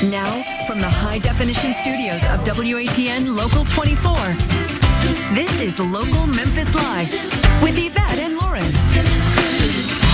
Now, from the high-definition studios of WATN Local 24, this is Local Memphis Live with Yvette and Lauren.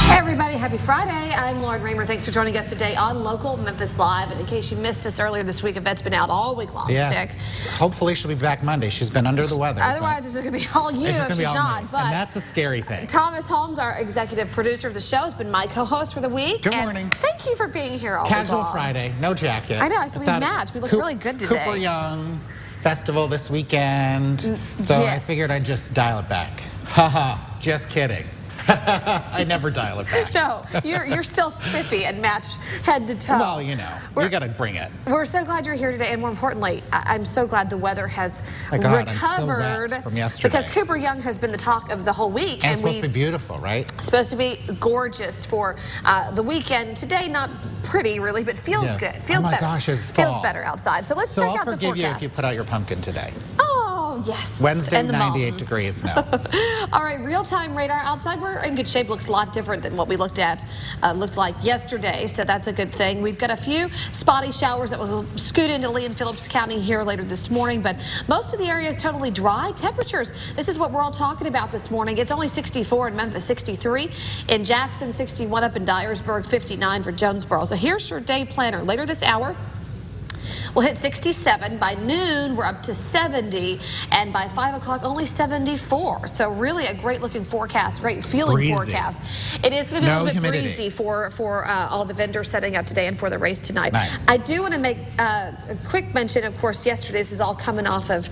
Hey everybody, happy Friday. I'm Lauren Raymer. Thanks for joining us today on Local Memphis Live. And in case you missed us earlier this week, Yvette's been out all week long sick. Hopefully she'll be back Monday. She's been under the weather. Otherwise, it's going to be all you if she's not. But and that's a scary thing. Thomas Holmes, our executive producer of the show, has been my co-host for the week. Good morning. Thank you for being here all Casual week long. Friday, no jacket. I know, so we matched. We look really good today. Cooper Young Festival this weekend. So I figured I'd just dial it back. Haha, just kidding. I never dial it back. No, you're still spiffy and matched head to toe. Well, you know, you got to bring it. We're so glad you're here today, and more importantly, I'm so glad the weather has recovered I'm so from yesterday. Because Cooper Young has been the talk of the whole week. And it's supposed to be beautiful, right? It's supposed to be gorgeous for the weekend. Today, not pretty really, but feels good. Feels better. Gosh, it's fall. Feels better outside. So let's check out the forecast. So I'll forgive you if you put out your pumpkin today. Oh, yes. Wednesday, 98 degrees now. All right, real-time radar outside. We're in good shape. Looks a lot different than what we looked like yesterday, so that's a good thing. We've got a few spotty showers that will scoot into Lee and Phillips County here later this morning, but most of the area is totally dry. Temperatures, this is what we're all talking about this morning. It's only 64 in Memphis, 63 in Jackson, 61 up in Dyersburg, 59 for Jonesboro. So here's your day planner. Later this hour, we'll hit 67. By noon, we're up to 70. And by 5 o'clock, only 74. So really a great looking forecast, great feeling forecast. It is going to be a little bit breezy for all the vendors setting up today and for the race tonight. Nice. I do want to make a quick mention, of course, yesterday. This is all coming off of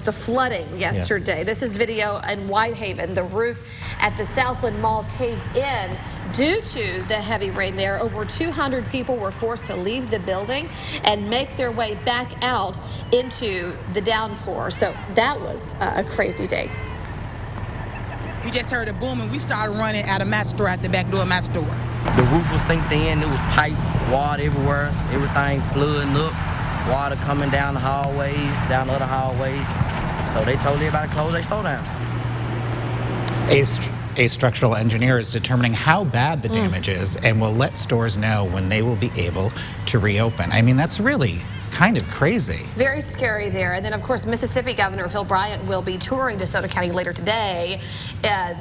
the flooding yesterday. Yes. This is video in Whitehaven. The roof at the Southland Mall caved in due to the heavy rain there. Over 200 people were forced to leave the building and make their way back out into the downpour. So that was a crazy day. We just heard a boom and we started running out of my store, out the back door of my store. The roof was sinking in, there was pipes, water everywhere, everything flooding up, water coming down the hallways, down the other hallways. So they told everybody to close their store down. A structural engineer is determining how bad the damage is and will let stores know when they will be able to reopen. I mean, that's really kind of crazy. Very scary there. And then, of course, Mississippi Governor Phil Bryant will be touring DeSoto County later today.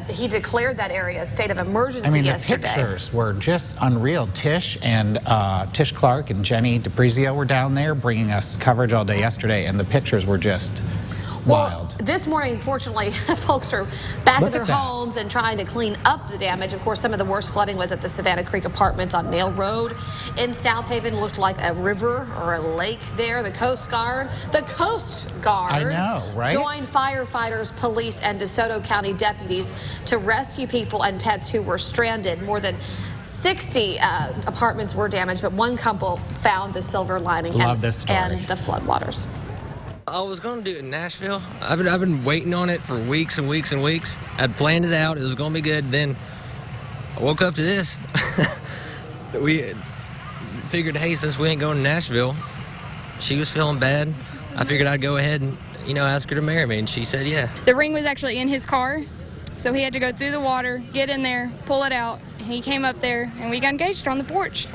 He declared that area a state of emergency yesterday. The pictures were just unreal. Tish Clark and Jeni Diprizio were down there bringing us coverage all day yesterday, and the pictures were just wild. This morning, fortunately, folks are back in their homes and trying to clean up the damage. Of course, some of the worst flooding was at the Savannah Creek Apartments on Nail Road in South Haven. Looked like a river or a lake there. The Coast Guard I know, right? Joined firefighters, police, and DeSoto County deputies to rescue people and pets who were stranded. More than 60 apartments were damaged, but one couple found the silver lining Love this story. and the floodwaters. I was going to do it in Nashville. I've been waiting on it for weeks and weeks and weeks. I'd planned it out. It was going to be good. Then I woke up to this. We figured, hey, since we ain't going to Nashville, she was feeling bad. I figured I'd go ahead and, ask her to marry me, and she said yeah. The ring was actually in his car, so he had to go through the water, get in there, pull it out. He came up there, and we got engaged on the porch.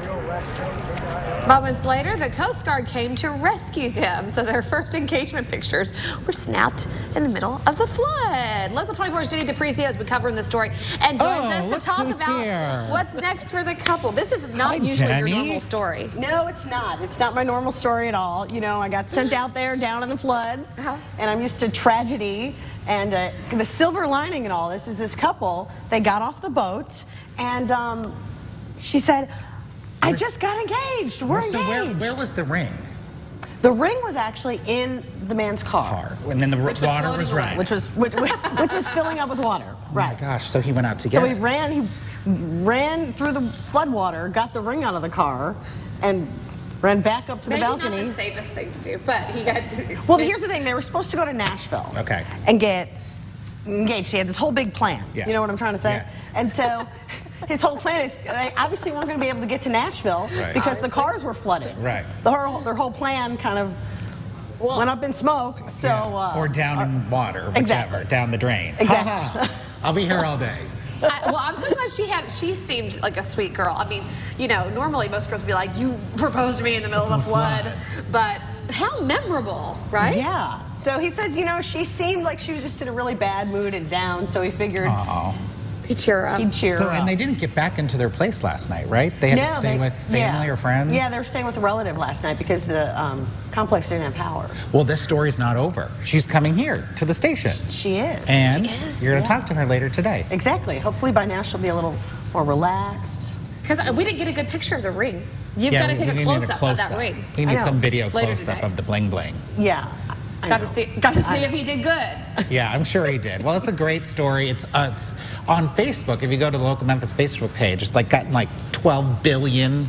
Moments later, the Coast Guard came to rescue them. So their first engagement pictures were snapped in the middle of the flood. Local 24's Jeni Diprizio has been covering the story and joins us to talk about what's next for the couple. This is not usually your normal story. No, it's not. It's not my normal story at all. I got sent out there down in the floods, and I'm used to tragedy. And the silver lining in all this is this couple, they got off the boat, and she said, I just got engaged. We're engaged. Where was the ring? The ring was actually in the man's car. And then the water was running. Which was filling up with water. Oh my gosh, so he went out to get it. So he ran through the flood water, got the ring out of the car, and ran back up to the balcony. Maybe not the safest thing to do, but he got to. Well, here's the thing. They were supposed to go to Nashville. Okay. And get engaged. He had this whole big plan. Yeah. You know what I'm trying to say? Yeah. And so his whole plan is they obviously weren't going to be able to get to Nashville because the cars were flooded. Right. Their whole plan kind of went up in smoke. So or down in water, whichever, down the drain. Exactly. I'll be here all day. Well, I'm so glad she seemed like a sweet girl. I mean, you know, normally most girls would be like, you proposed to me in the middle of a flood. But how memorable, right? Yeah. So he said, you know, she seemed like she was just in a really bad mood and down, so he figured he'd cheer her up. And they didn't get back into their place last night, right? They had to stay with family or friends? Yeah, they were staying with a relative last night because the complex didn't have power. Well, this story's not over. She's coming here to the station. She is. And you're going to talk to her later today. Exactly. Hopefully by now she'll be a little more relaxed. Because we didn't get a good picture of the ring. You've got to take a close-up of that ring. We need some video close-up of the bling-bling. Yeah. Got to see if he did good. Yeah, I'm sure he did. Well, it's a great story. It's on Facebook. If you go to the local Memphis Facebook page, it's like gotten like 12 billion,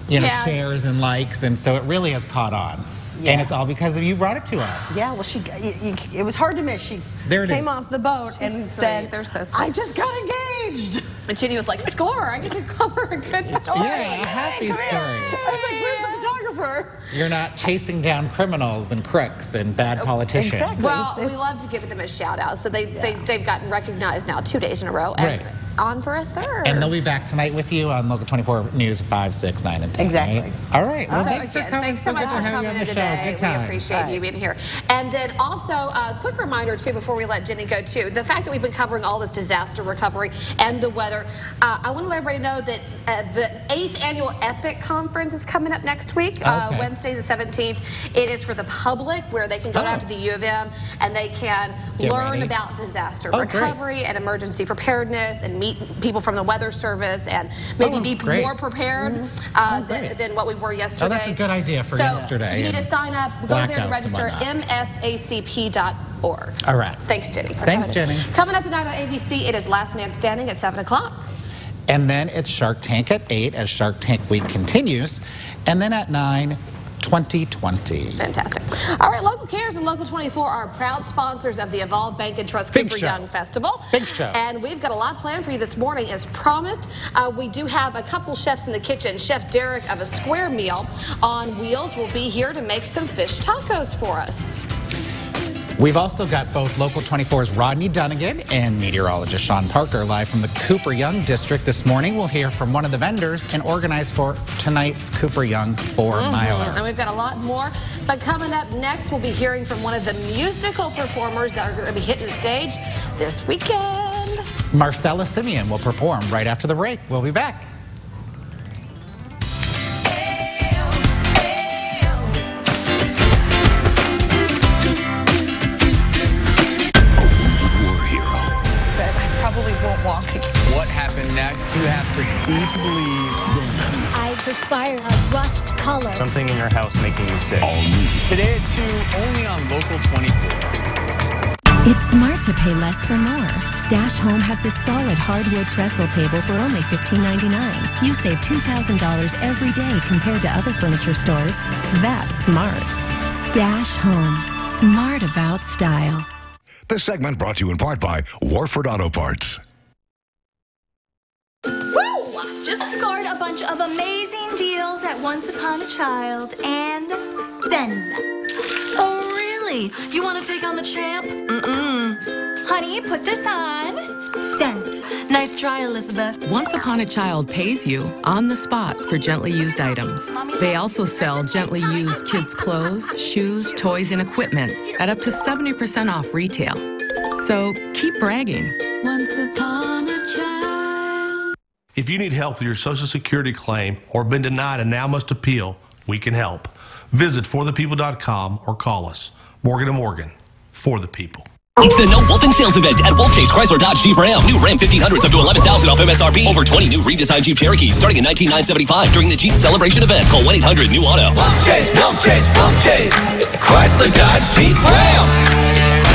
shares and likes, and so it really has caught on. Yeah. And it's all because of you brought it to us. Yeah, well, it was hard to miss. She came off the boat and said, "They're so sweet. I just got engaged." And Jeni was like, "Score! I get to cover a good story." Yeah, a happy story. I was like, "Where's the photographer?" You're not chasing down criminals and crooks and bad politicians. Exactly. Well, we love to give them a shout out. So they've gotten recognized now 2 days in a row. And on for a third. And they'll be back tonight with you on Local 24 News 5, 6, 9, and 10. Exactly. Right? All right. Well, thanks so much for coming in today. Good time. We appreciate you being here. And then also, a quick reminder, too, before we let Jeni go, too, the fact that we've been covering all this disaster recovery and the weather, I want to let everybody know that the 8th Annual EPIC Conference is coming up next week, Wednesday the 17th. It is for the public, where they can go down to the U of M and they can learn about disaster recovery and emergency preparedness and meet people from the Weather Service and maybe be more prepared than what we were yesterday. Oh, that's a good idea for yesterday. You need to sign up. Go there to register, msacp.org. All right. Thanks, Jeni. Thanks, Jeni. Coming up tonight on ABC, it is Last Man Standing at 7 o'clock. And then it's Shark Tank at 8 as Shark Tank Week continues. And then at 9, 2020. Fantastic. All right, Local Cares and Local 24 are proud sponsors of the Evolve Bank and Trust Cooper Young Festival. Big show. And we've got a lot planned for you this morning, as promised. We do have a couple chefs in the kitchen. Chef Derek of A Square Meal on Wheels will be here to make some fish tacos for us. We've also got both Local 24's Rodney Dunigan and meteorologist Sean Parker live from the Cooper Young District this morning. We'll hear from one of the vendors and organize for tonight's Cooper Young 4-miler. And we've got a lot more. But coming up next, we'll be hearing from one of the musical performers that are going to be hitting the stage this weekend. Marcella Simeon will perform right after the break. We'll be back. Won't walk again. What happened next? You have to see to believe. I perspire a rust color. Something in your house making you sick. Today at 2, only on Local 24. It's smart to pay less for more. Stash Home has this solid hardwood trestle table for only $15.99. You save $2,000 every day compared to other furniture stores. That's smart. Stash Home. Smart about style. This segment brought to you in part by Warford Auto Parts. Woo! Just scored a bunch of amazing deals at Once Upon a Child and send. Oh, really? You want to take on the champ? Honey, put this on. Send. Nice try, Elizabeth. Once Upon a Child pays you on the spot for gently used items. They also sell gently used kids' clothes, shoes, toys, and equipment at up to 70% off retail. So keep bragging. Once upon a child. If you need help with your Social Security claim or been denied and now must appeal, we can help. Visit forthepeople.com or call us. Morgan & Morgan, for the people. It's the No Wolfing Sales Event at Wolf Chase Chrysler Dodge Jeep Ram. New Ram 1500s up to $11,000 off MSRP. Over 20 new redesigned Jeep Cherokees starting at $19,975 during the Jeep Celebration event. Call 1-800-NEW-AUTO. Wolf Chase, Wolf Chase, Wolf Chase. Chrysler Dodge Jeep Ram.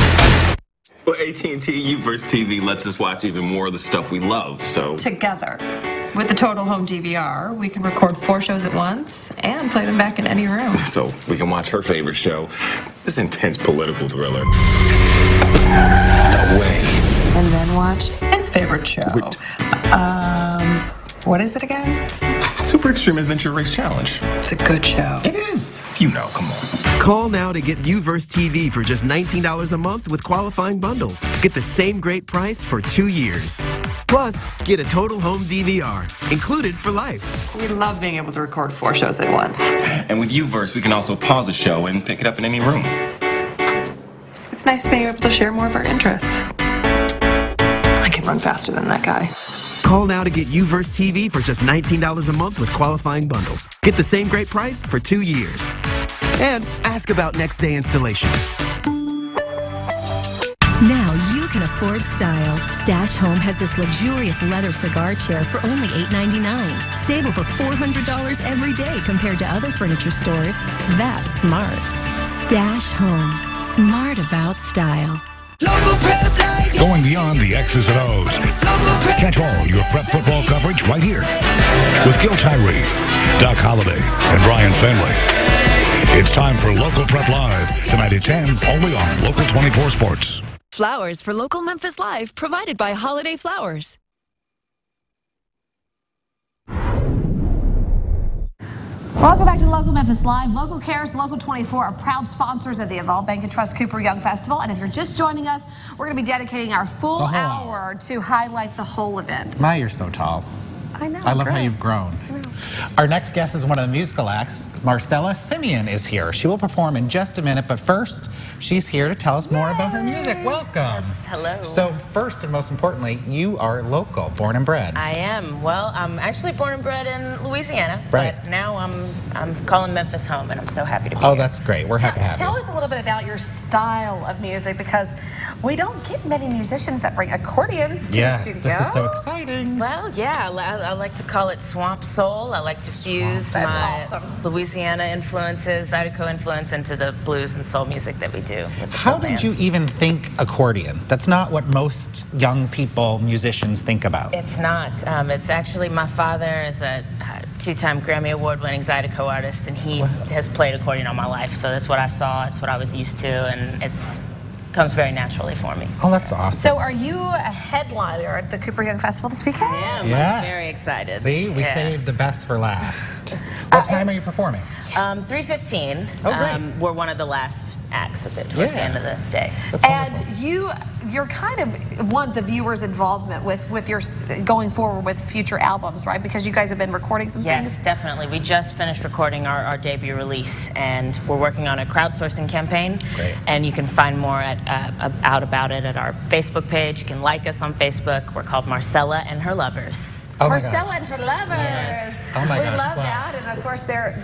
Well, AT&T U-verse TV lets us watch even more of the stuff we love, so... Together. With the Total Home DVR, we can record 4 shows at once and play them back in any room. So we can watch her favorite show, this intense political thriller. No way. And then watch his favorite show. What is it again? Super Extreme Adventure Race Challenge. It's a good show. It is. You know, come on. Call now to get UVerse TV for just $19 a month with qualifying bundles. Get the same great price for 2 years. Plus, get a total home DVR, included for life. We love being able to record 4 shows at once. And with UVerse, we can also pause a show and pick it up in any room. It's nice being able to share more of our interests. I can run faster than that guy. Call now to get UVerse TV for just $19 a month with qualifying bundles. Get the same great price for 2 years. And ask about next day installation. Now you can afford style. Stash Home has this luxurious leather cigar chair for only $8.99. Save over $400 every day compared to other furniture stores. That's smart. Stash Home. Smart about style. Going beyond the X's and O's. Catch all your prep football coverage right here with Gil Tyree, Doc Holliday, and Brian Fenway. It's time for Local Prep Live, tonight at 10, only on Local 24 Sports. Flowers for Local Memphis Live, provided by Holiday Flowers. Welcome back to Local Memphis Live. Local Cares, Local 24 are proud sponsors of the Evolve Bank and Trust Cooper Young Festival. And if you're just joining us, we're going to be dedicating our full hour to highlight the whole event. My, you're so tall. I know. I love how you've grown. Our next guest is one of the musical acts. Marcella Simeon is here. She will perform in just a minute, but first, she's here to tell us more about her music. Welcome. Yes, hello. So first and most importantly, you are local, born and bred. I am. Well, I'm actually born and bred in Louisiana, right. But now I'm calling Memphis home, and I'm so happy to be here. Oh, that's great. We're happy to have you. Tell us a little bit about your style of music, because we don't get many musicians that bring accordions to the studio. This is so exciting. Well, yeah, I like to call it swamp soul. I like to fuse my Louisiana influences, Zydeco influence into the blues and soul music that we do. How did you even think accordion? That's not what most young people, musicians, think about. It's not. It's actually, my father is a two-time Grammy Award-winning Zydeco artist, and he has played accordion all my life. So that's what I saw. It's what I was used to, and it's comes very naturally for me. Oh, that's awesome. So are you a headliner at the Cooper Young Festival this weekend? I am. Yes. I'm very excited. See, we saved the best for last. What time are you performing? 3:15. Oh, great. We're one of the last acts of it towards the end of the day. And you're kind of want the viewers' involvement with your going forward with future albums, right? Because you guys have been recording some things. Yes, definitely. We just finished recording our debut release, and we're working on a crowdsourcing campaign. Great. And you can find more out about it at our Facebook page. You can like us on Facebook. We're called Marcella and Her Lovers. Oh, Marcella and Her Lovers. Yes. Oh my gosh. We love that, and of course there's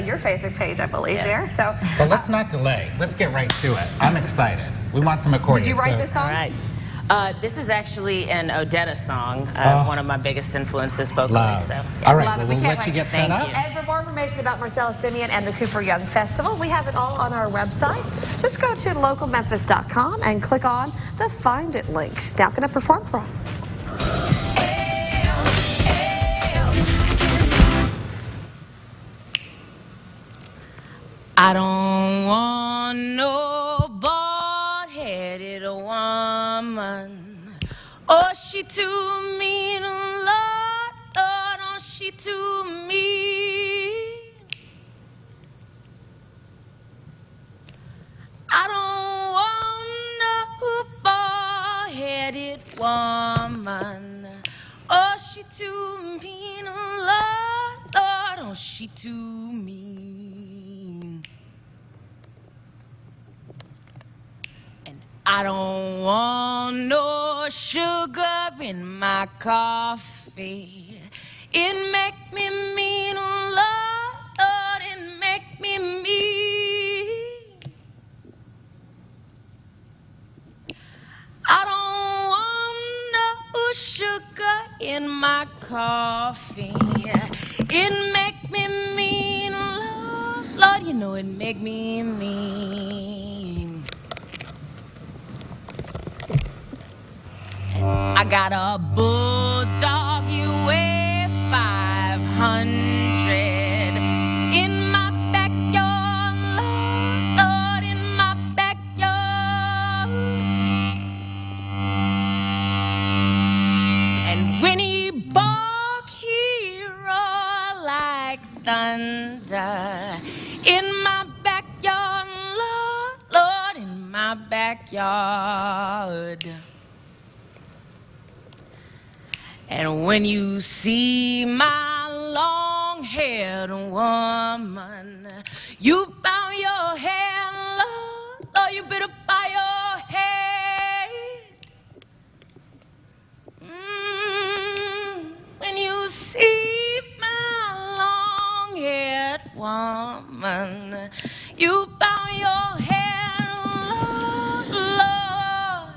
your Facebook page, I believe, there. So, but let's not delay. Let's get right to it. I'm excited. We want some accordion. Did you write this song? All right. This is actually an Odetta song, one of my biggest influences vocally. So, yeah. All right, we'll let you get set up. And for more information about Marcella Simeon and the Cooper Young Festival, we have it all on our website. Just go to localmemphis.com and click on the Find It link. She's now going to perform for us. I don't want no bald-headed woman. Oh, she too mean, Lord, oh, she too mean. I don't want no bald-headed woman. Oh, she too mean, Lord, oh, she too mean. I don't want no sugar in my coffee. It make me mean, Lord, it make me mean. I don't want no sugar in my coffee. It make me mean, Lord, you know it make me mean. I got a bulldog, you weigh 500 in my backyard, Lord, in my backyard. And when he bark, he roar like thunder in my backyard, backyard. And when you see my long-haired woman, you bow your head low, or you better bow your head. When you see my long-haired woman, you bow your head low, Lord,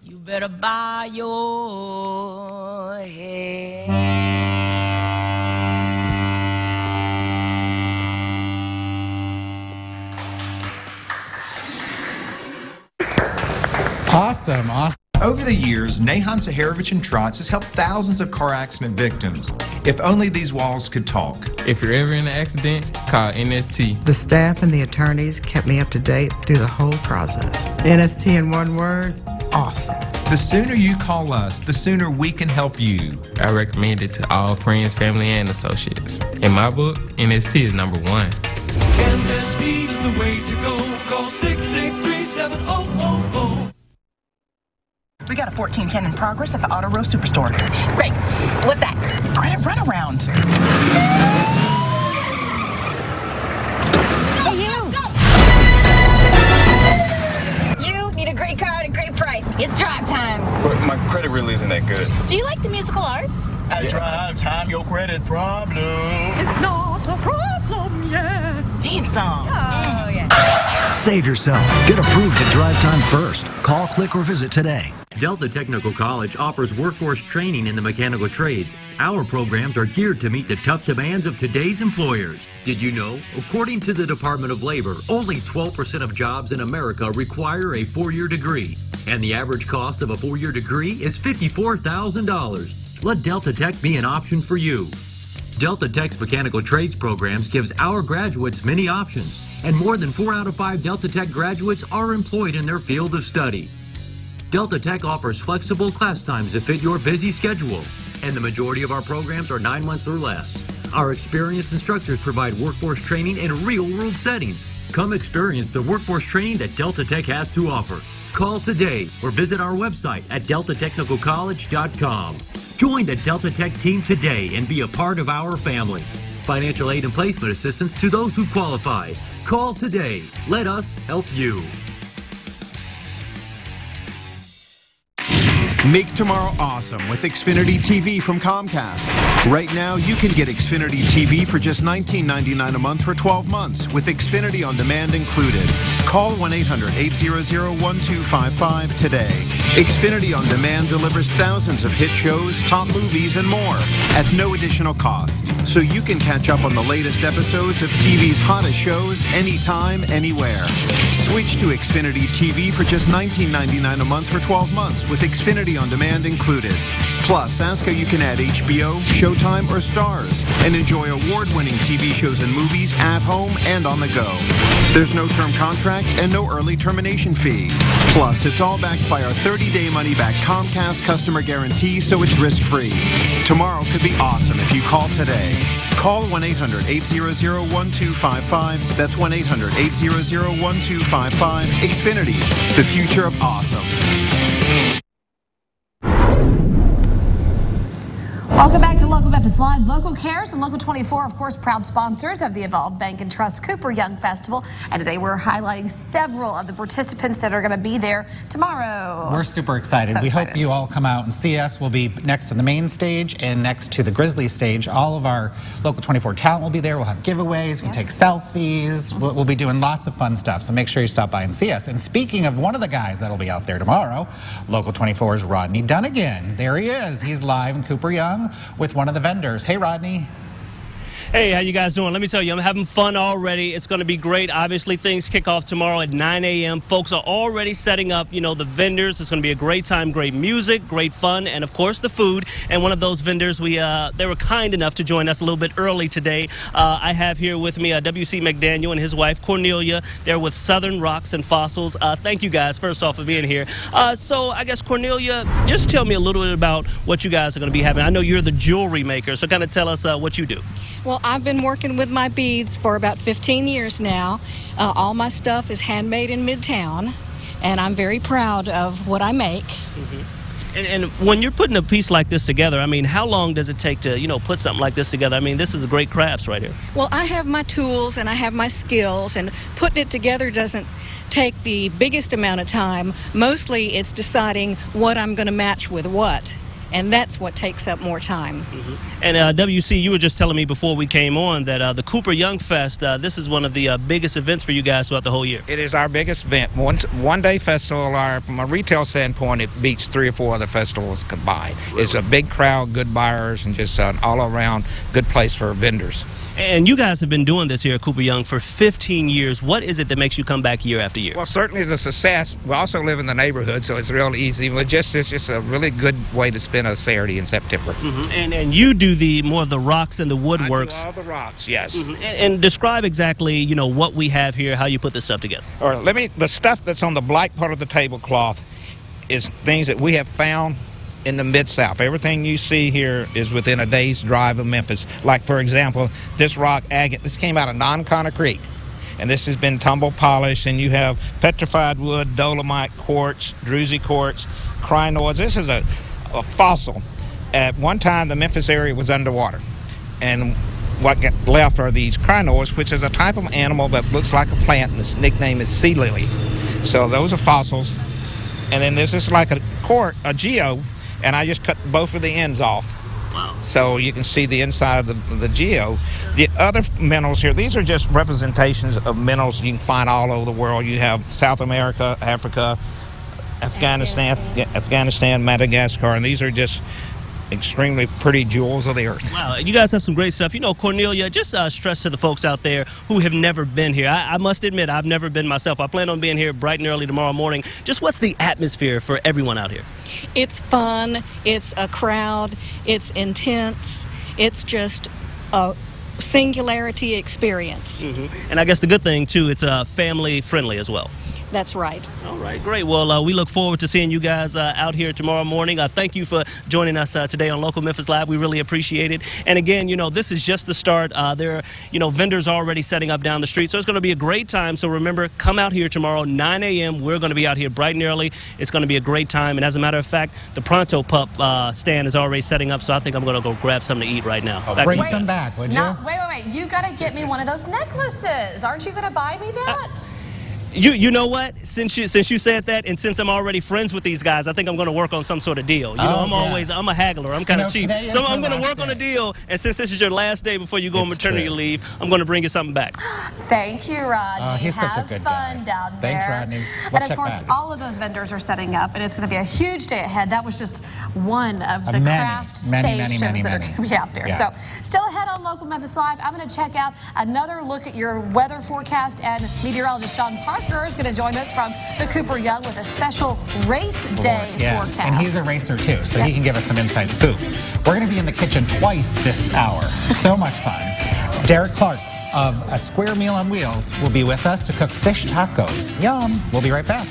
you better bow your head. Awesome, awesome. Over the years, Nahon Saharovich and Trotz has helped thousands of car accident victims. If only these walls could talk. If you're ever in an accident, call NST. The staff and the attorneys kept me up to date through the whole process. NST in one word, awesome. The sooner you call us, the sooner we can help you. I recommend it to all friends, family, and associates. In my book, NST is number one. NST is the way to go. Call 683-7000. We got a 1410 in progress at the Auto Row Superstore. Great. What's that? Credit runaround. Hey, you! You need a great car at a great price. It's drive time. But my credit really isn't that good. Do you like the musical arts? At drive time, your credit problem is not a problem yet. Theme song. Oh, yeah. Save yourself. Get approved at Drive Time first. Call, click, or visit today. Delta Technical College offers workforce training in the mechanical trades. Our programs are geared to meet the tough demands of today's employers. Did you know, according to the Department of Labor, only 12% of jobs in America require a four-year degree, and the average cost of a four-year degree is $54,000. Let Delta Tech be an option for you. Delta Tech's mechanical trades programs gives our graduates many options, and more than 4 out of 5 Delta Tech graduates are employed in their field of study. Delta Tech offers flexible class times that fit your busy schedule, and the majority of our programs are 9 months or less. Our experienced instructors provide workforce training in real-world settings. Come experience the workforce training that Delta Tech has to offer. Call today or visit our website at deltatechnicalcollege.com. Join the Delta Tech team today and be a part of our family. Financial aid and placement assistance to those who qualify. Call today. Let us help you. Make tomorrow awesome with Xfinity TV from Comcast. Right now, you can get Xfinity TV for just $19.99 a month for 12 months, with Xfinity On Demand included. Call 1-800-800-1255 today. Xfinity On Demand delivers thousands of hit shows, top movies, and more at no additional cost, so you can catch up on the latest episodes of TV's hottest shows anytime, anywhere. Switch to Xfinity TV for just $19.99 a month for 12 months, with Xfinity On Demand included. Plus, ask how you can add HBO, Showtime, or Stars and enjoy award-winning TV shows and movies at home and on the go. There's no term contract and no early termination fee. Plus, it's all backed by our 30-day money-back Comcast customer guarantee, so it's risk-free. Tomorrow could be awesome if you call today. Call 1-800-800-1255. That's 1-800-800-1255. Xfinity, the future of awesome. Welcome back to Local Memphis Live. Local Cares and Local 24, of course, proud sponsors of the Evolve Bank and Trust Cooper Young Festival. And today we're highlighting several of the participants that are going to be there tomorrow. We're super excited. We hope you all come out and see us. We'll be next to the main stage and next to the Grizzly stage. All of our Local 24 talent will be there. We'll have giveaways. We'll take selfies. We'll be doing lots of fun stuff. So make sure you stop by and see us. And speaking of one of the guys that'll be out there tomorrow, Local 24's Rodney Dunigan. There he is. He's live in Cooper Young with one of the vendors. Hey, Rodney. Hey, how you guys doing? Let me tell you, I'm having fun already. It's going to be great. Obviously, things kick off tomorrow at 9 a.m. Folks are already setting up, you know, the vendors. It's going to be a great time, great music, great fun, and, of course, the food. And one of those vendors, they were kind enough to join us a little bit early today. I have here with me W.C. McDaniel and his wife, Cornelia. They're with Southern Rocks and Fossils. Thank you, guys, first off, for being here. So I guess, Cornelia, just tell me a little bit about what you guys are going to be having. I know you're the jewelry maker, so kind of tell us what you do. Well, I've been working with my beads for about 15 years now. All my stuff is handmade in Midtown, and I'm very proud of what I make. And when you're putting a piece like this together, I mean, how long does it take to, put something like this together? I mean, this is a great crafts right here. Well, I have my tools and I have my skills, and putting it together doesn't take the biggest amount of time. Mostly it's deciding what I'm going to match with what, and that's what takes up more time. And WC, you were just telling me before we came on that the Cooper Young Fest, this is one of the biggest events for you guys throughout the whole year. It is our biggest event. One-day festival. From a retail standpoint, it beats 3 or 4 other festivals combined. Really? It's a big crowd, good buyers, and just an all-around good place for vendors. And you guys have been doing this here at Cooper Young for 15 years. What is it that makes you come back year after year? Well, certainly the success. We also live in the neighborhood, so it's real easy. It's just a really good way to spend a Saturday in September. And you do more of the rocks and the woodworks. I do all the rocks, yes. And describe exactly, what we have here, how you put this stuff together. All right, the stuff that's on the black part of the tablecloth is things that we have found in the Mid-South. Everything you see here is within a day's drive of Memphis. Like, for example, this rock agate, this came out of Non-Conner Creek. And this has been tumble polished, and you have petrified wood, dolomite quartz, druzy quartz, crinoids. This is a fossil. At one time, the Memphis area was underwater. And what got left are these crinoids, which is a type of animal that looks like a plant, and its nickname is sea lily. So those are fossils. And then this is like a geo, and I just cut both of the ends off. Wow. So you can see the inside of the geo. The other minerals here, these are just representations of minerals you can find all over the world. You have South America, Africa, Afghanistan, Madagascar, and these are just extremely pretty jewels of the earth. Wow, you guys have some great stuff. Cornelia, just stress to the folks out there who have never been here. I must admit, I've never been myself. I plan on being here bright and early tomorrow morning. Just what's the atmosphere for everyone out here? It's fun, it's a crowd, it's intense, it's just a singularity experience. And I guess the good thing, too, it's family friendly as well. That's right. All right, great. Well, we look forward to seeing you guys out here tomorrow morning. Thank you for joining us today on Local Memphis Live. We really appreciate it. And again, this is just the start. There are, vendors already setting up down the street. So it's going to be a great time. So remember, come out here tomorrow, 9 a.m. We're going to be out here bright and early. It's going to be a great time. And as a matter of fact, the Pronto Pup stand is already setting up. So I think I'm going to go grab something to eat right now. Bring some back, would you? Wait. You got to get me one of those necklaces. Aren't you going to buy me that? You know what? Since you said that, and since I'm already friends with these guys, I think I'm going to work on some sort of deal. I'm a haggler. I'm kind of cheap. So I'm going to work on a deal. And since this is your last day before you go on maternity leave, I'm going to bring you something back. Thank you, Rodney. He's such a good guy. Have fun down there. Thanks, Rodney. And of course, all of those vendors are setting up, and it's going to be a huge day ahead. That was just one of the craft stations that are going to be out there. Yeah. So still ahead on Local Memphis Live, I'm going to check out another look at your weather forecast, and meteorologist Sean Parker is going to join us from the Cooper Young with a special race day forecast. And he's a racer too, so he can give us some inside scoop. We're going to be in the kitchen twice this hour. So much fun. Derek Clark of A Square Meal on Wheels will be with us to cook fish tacos. Yum. We'll be right back.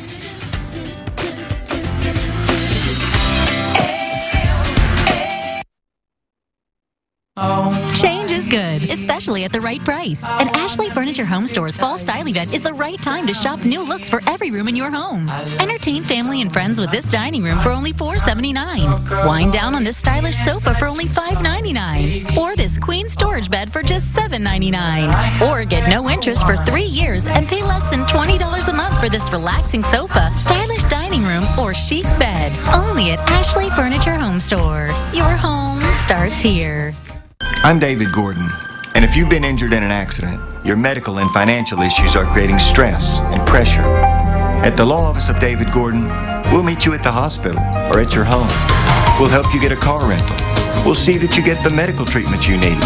Change is good, especially at the right price. And Ashley Furniture Home Store's Fall Style Event is the right time to shop new looks for every room in your home. Entertain family and friends with this dining room for only $4.79. Wind down on this stylish sofa for only $5.99. Or this queen storage bed for just $7.99. Or get no interest for 3 years and pay less than $20 a month for this relaxing sofa, stylish dining room, or chic bed. Only at Ashley Furniture Home Store. Your home starts here. I'm David Gordon, and if you've been injured in an accident, your medical and financial issues are creating stress and pressure. At the law office of David Gordon, we'll meet you at the hospital or at your home. We'll help you get a car rental. We'll see that you get the medical treatment you need,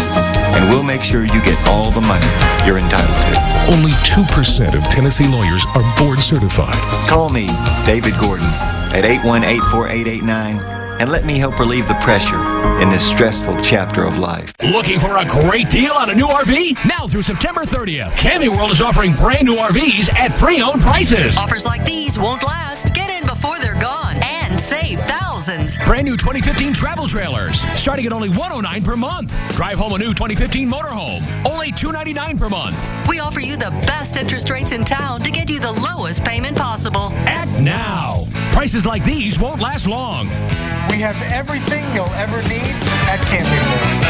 and we'll make sure you get all the money you're entitled to. Only 2% of Tennessee lawyers are board certified. Call me, David Gordon, at 818-4889, and let me help relieve the pressure in this stressful chapter of life. Looking for a great deal on a new RV? Now through September 30th, Camping World is offering brand new RVs at pre-owned prices. Offers like these won't last. Get in before they're gone and save thousands. thousands. Brand new 2015 travel trailers, starting at only $109 per month. Drive home a new 2015 motorhome, only $299 per month. We offer you the best interest rates in town to get you the lowest payment possible. Act now. Prices like these won't last long. We have everything you'll ever need at Camping World.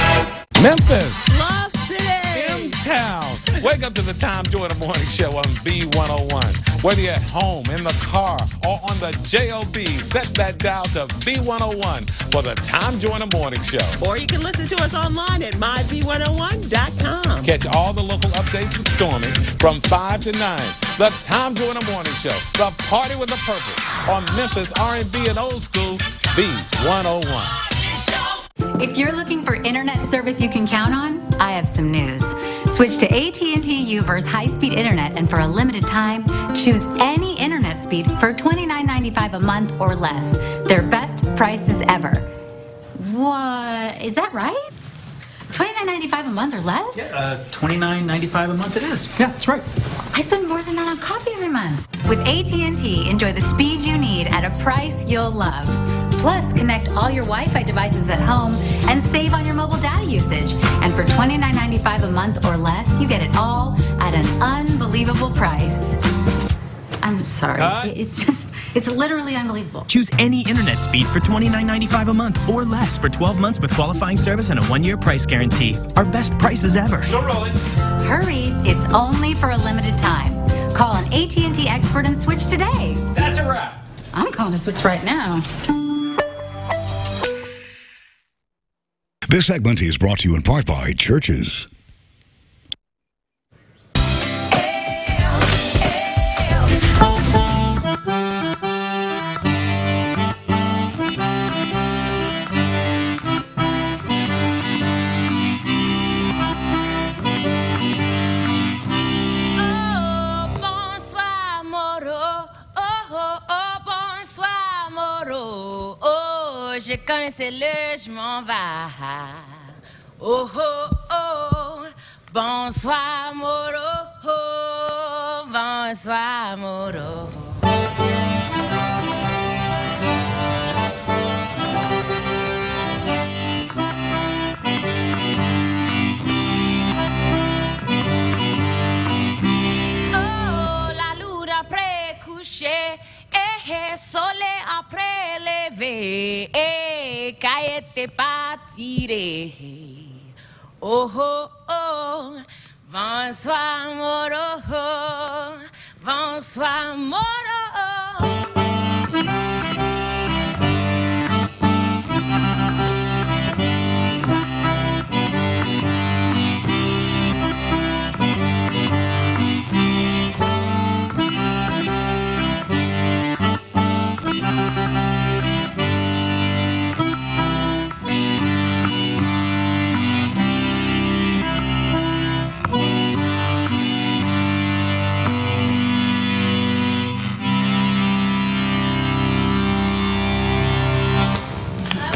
Memphis. Love City. M-Town. Wake up to the Tom Jordan Morning Show on B101. Whether you're at home, in the car, or on the JOB, set that dial to B101 for the Tom Jordan Morning Show. Or you can listen to us online at myb101.com. Catch all the local updates with Stormy from 5 to 9. The Tom Jordan Morning Show, the party with the purpose on Memphis R&B and old school B101. If you're looking for internet service you can count on, I have some news. Switch to AT&T Uverse high-speed internet, and for a limited time, choose any internet speed for $29.95 a month or less. Their best prices ever. What? Is that right? $29.95 a month or less? Yeah, $29.95 a month it is. Yeah, that's right. I spend more than that on coffee every month. With AT&T, enjoy the speed you need at a price you'll love. Plus, connect all your Wi-Fi devices at home and save on your mobile data usage. And for $29.95 a month or less, you get it all at an unbelievable price. I'm sorry. It's literally unbelievable. Choose any internet speed for $29.95 a month or less for 12 months with qualifying service and a 1-year price guarantee. Our best prices ever. Still rolling. Hurry, it's only for a limited time. Call an AT&T expert and switch today. That's a wrap. I'm calling to switch right now. This segment is brought to you in part by Churches. Je connaissais le je m'en vais. Oh oh oh, bonsoir Moro, oh, bonsoir Moro. Oh, la lune après coucher, soleil après lever. Caete patire. Oh oh oh, bonsoir Moro, bonsoir Moro.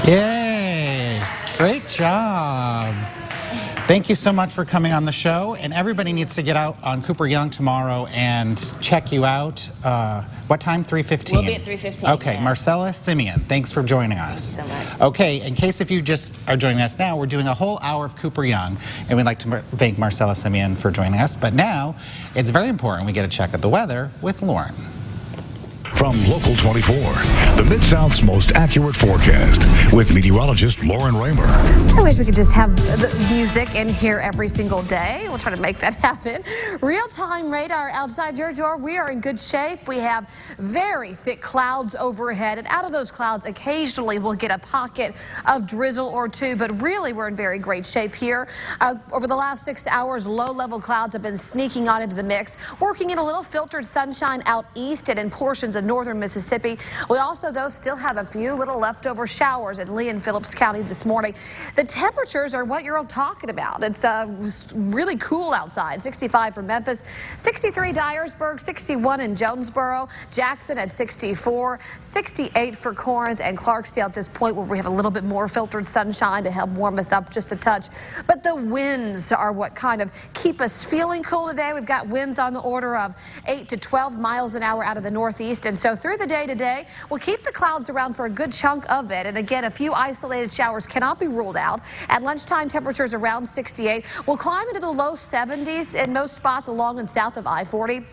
Yay! Great job. Thank you so much for coming on the show. And everybody needs to get out on Cooper Young tomorrow and check you out. What time? 3:15? We'll be at 3:15. Okay, yeah. Marcella Simeon, thanks for joining us. Thank you so much. Okay, in case if you just are joining us now, we're doing a whole hour of Cooper Young, and we'd like to thank Marcella Simeon for joining us. But now, it's very important we get a check of the weather with Lauren. From Local 24, the Mid-South's most accurate forecast with meteorologist Lauren Raymer. I wish we could just have the music in here every single day. We'll try to make that happen. Real-time radar outside your door. We are in good shape. We have very thick clouds overhead, and out of those clouds, occasionally we'll get a pocket of drizzle or two, but really we're in very great shape here. Over the last 6 hours, low-level clouds have been sneaking on into the mix, working in a little filtered sunshine out east and in portions of northern Mississippi. We also, though, still have a few little leftover showers in Lee and Phillips County this morning. The temperatures are what you're all talking about. It's really cool outside. 65 for Memphis, 63 Dyersburg, 61 in Jonesboro, Jackson at 64, 68 for Corinth and Clarksdale at this point where we have a little bit more filtered sunshine to help warm us up just a touch. But the winds are what kind of keep us feeling cool today. We've got winds on the order of 8 to 12 miles an hour out of the northeast and So through the day today, we'll keep the clouds around for a good chunk of it. And again, a few isolated showers cannot be ruled out. At lunchtime, temperatures around 68. We'll climb into the low 70s in most spots along and south of I-40.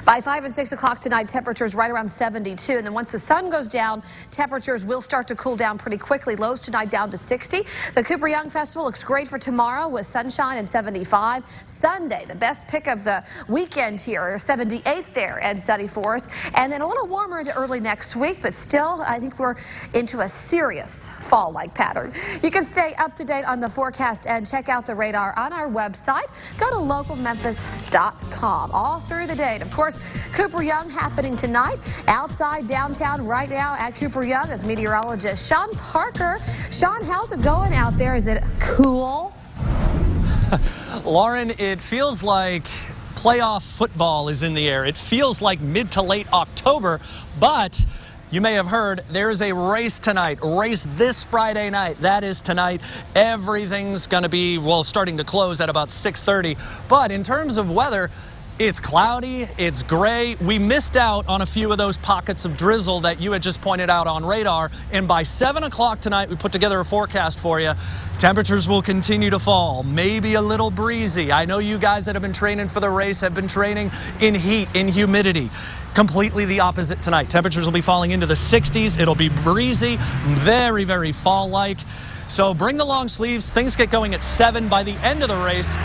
By 5 and 6 o'clock tonight, temperatures right around 72. And then once the sun goes down, temperatures will start to cool down pretty quickly. Lows tonight down to 60. The Cooper Young Festival looks great for tomorrow with sunshine and 75. Sunday, the best pick of the weekend here, 78 there at Sunny Forest. And then a little warmer into early next week, but still, I think we're into a serious fall-like pattern. You can stay up to date on the forecast and check out the radar on our website. Go to localmemphis.com all through the day. And of course, Cooper Young happening tonight outside downtown right now at Cooper Young as meteorologist Sean Parker. Sean, how's it going out there? Is it cool? Lauren, it feels like playoff football is in the air. It feels like mid to late October, but you may have heard there is a race tonight, race this Friday night. That is tonight. Everything's going to be, well, starting to close at about 6:30. But in terms of weather, it's cloudy, it's gray. We missed out on a few of those pockets of drizzle that you had just pointed out on radar. And by 7 o'clock tonight, we put together a forecast for you. Temperatures will continue to fall, maybe a little breezy. I know you guys that have been training for the race have been training in heat, in humidity. Completely the opposite tonight. Temperatures will be falling into the 60s. It'll be breezy, very, very fall-like. So bring the long sleeves. Things get going at 7 by the end of the race.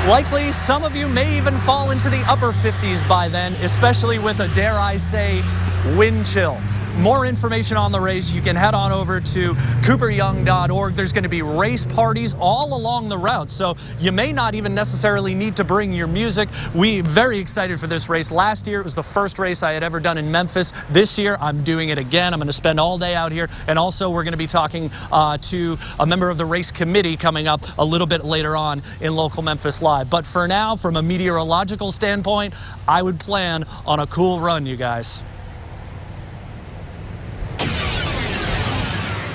Likely, some of you may even fall into the upper 50s by then, especially with a, dare I say, wind chill. More information on the race, you can head on over to cooperyoung.org. There's going to be race parties all along the route, so you may not even necessarily need to bring your music. We're very excited for this race. Last year, it was the first race I had ever done in Memphis. This year, I'm doing it again. I'm going to spend all day out here, and also we're going to be talking to a member of the race committee coming up a little bit later on in Local Memphis Live. But for now, from a meteorological standpoint, I would plan on a cool run, you guys.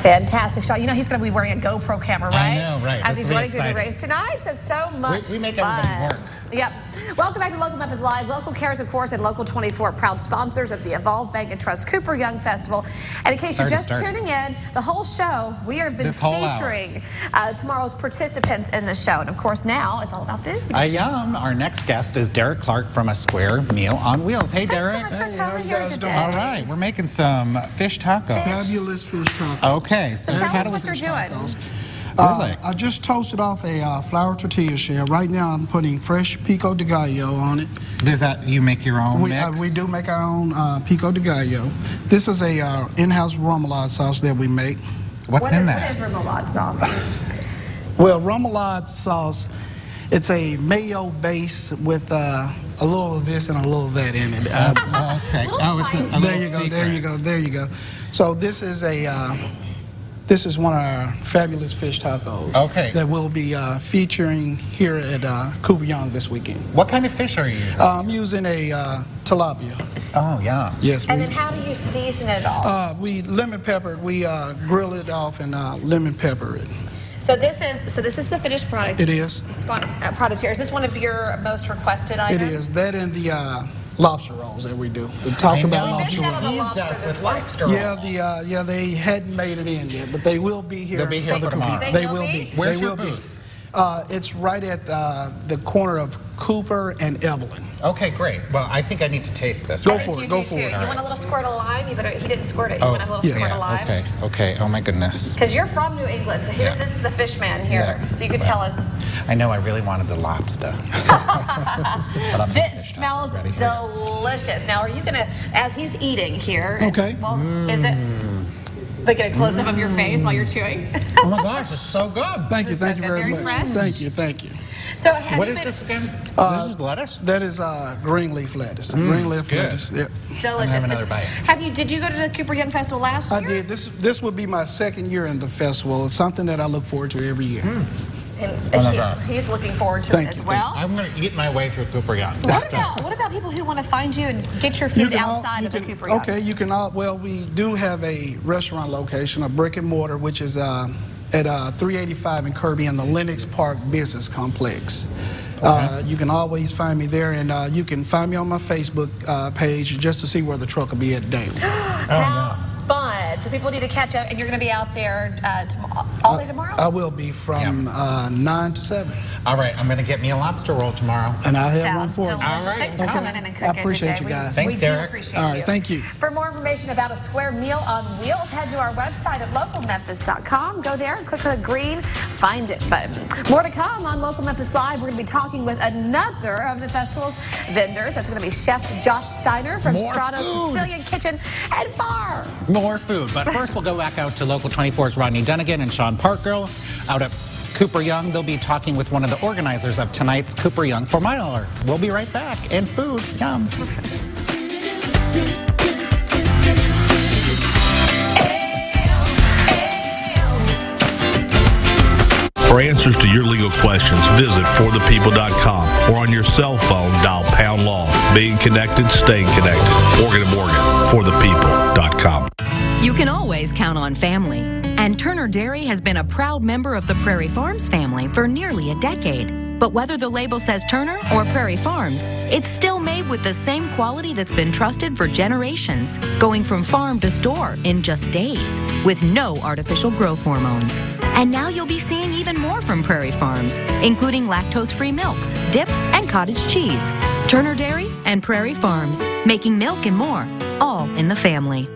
Fantastic shot. You know he's going to be wearing a GoPro camera, right? I know, right. As he's running through the race tonight. So much we make fun. everybody work. Yep. Welcome back to Local Memphis Live. Local Cares, of course, and Local 24, proud sponsors of the Evolve Bank and Trust Cooper Young Festival. And in case you're just tuning in, the whole show, we have been featuring tomorrow's participants in the show. And of course, now it's all about food. Our next guest is Derek Clark from A Square Meal on Wheels. Hey, Derek. Thanks so much for coming here today. All right, we're making some fish tacos. Fabulous fish tacos. Okay, so tell us what you're doing. Really? I just toasted off a flour tortilla shell. Right now, I'm putting fresh pico de gallo on it. Does that you make your own mix? We do make our own pico de gallo. This is a in-house remoulade sauce that we make. What's in that? What is remoulade sauce? Well, remoulade sauce, it's a mayo base with a little of this and a little of that in it. Okay. Oh, it's there you go. So this is this is one of our fabulous fish tacos. Okay. That we'll be featuring here at Cooper Young this weekend. What kind of fish are you using? I'm using a tilapia. Oh, yeah. Yes. And then how do you season it all? We lemon pepper it. We grill it off and lemon pepper it. So this is the finished product. It is. Product here. Is this one of your most requested items? It is. That and the lobster rolls that we do. We talk about lobster rolls. With lobster rolls. Yeah, they hadn't made it in yet, but they will be here. They'll be here for tomorrow. They will be. Where's your booth? It's right at the corner of Cooper and Evelyn. Okay, great. Well, I think I need to taste this. Go for it. You want a little squirt of lime? You better. He didn't squirt it. You want a little squirt of lime? Okay. Oh my goodness. Because you're from New England, so this is the fish man here. So you could tell us. I know. I really wanted the lobster. It smells delicious. Now, are you gonna, as he's eating here? Okay. Well, is it? Like a close up of your face while you're chewing. Oh my gosh, it's so good. Thank you very much. Fresh? Thank you. So what is this again? This is lettuce? That is green leaf lettuce. Green leaf lettuce. Yep. Delicious. Have another bite. Did you go to the Cooper Young Festival last year? I did. This would be my second year in the festival. It's something that I look forward to every year. And he's looking forward to it as well. I'm going to eat my way through Cooper Young. What about people who want to find you and get your food outside of the Cooper Young? Okay, you can well, we do have a restaurant location, a brick and mortar, which is at 385 in Kirby in the Lenox Park Business Complex. You can always find me there, and you can find me on my Facebook page just to see where the truck will be at today. How fun. So people need to catch up, and you're going to be out there all day tomorrow? I will be from 9 to 7. All right, I'm going to get me a lobster roll tomorrow. And I'll have one for you. All right. Thanks for coming in and cooking. I appreciate you guys. Thanks, we Derek. do appreciate All right, you. thank you. For more information about a square meal on wheels, head to our website at localmemphis.com. Go there and click on the green Find It button. More to come on Local Memphis Live. We're going to be talking with another of the festival's vendors. That's going to be Chef Josh Steiner from Strano Sicilian Kitchen and Bar. More food. But first, we'll go back out to Local 24's Rodney Dunigan and Sean Parker out at Cooper Young. They'll be talking with one of the organizers of tonight's Cooper Young 4-miler. We'll be right back. And food, yum. For answers to your legal questions, visit forthepeople.com or on your cell phone, dial #law. Being connected, staying connected. Morgan & Morgan, forthepeople.com. You can always count on family. And Turner Dairy has been a proud member of the Prairie Farms family for nearly a decade. But whether the label says Turner or Prairie Farms, it's still made with the same quality that's been trusted for generations, going from farm to store in just days, with no artificial growth hormones. And now you'll be seeing even more from Prairie Farms, including lactose-free milks, dips, and cottage cheese. Turner Dairy and Prairie Farms, making milk and more, all in the family.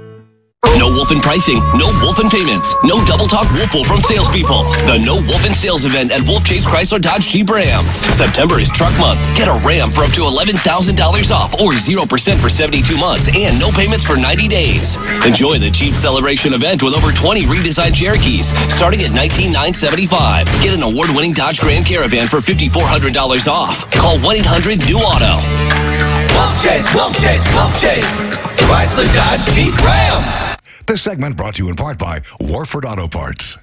No wolf in pricing, no wolf in payments, no double talk woofle from salespeople. The No Wolf in Sales event at Wolf Chase Chrysler Dodge Jeep Ram. September is truck month. Get a Ram for up to $11,000 off or 0% for 72 months and no payments for 90 days. Enjoy the Jeep Celebration event with over 20 redesigned Cherokees starting at $19,975. Get an award-winning Dodge Grand Caravan for $5,400 off. Call 1-800-NEW-AUTO. Wolf Chase, Wolf Chase, Wolf Chase. Chrysler Dodge Jeep Ram. This segment brought to you in part by Warford Auto Parts.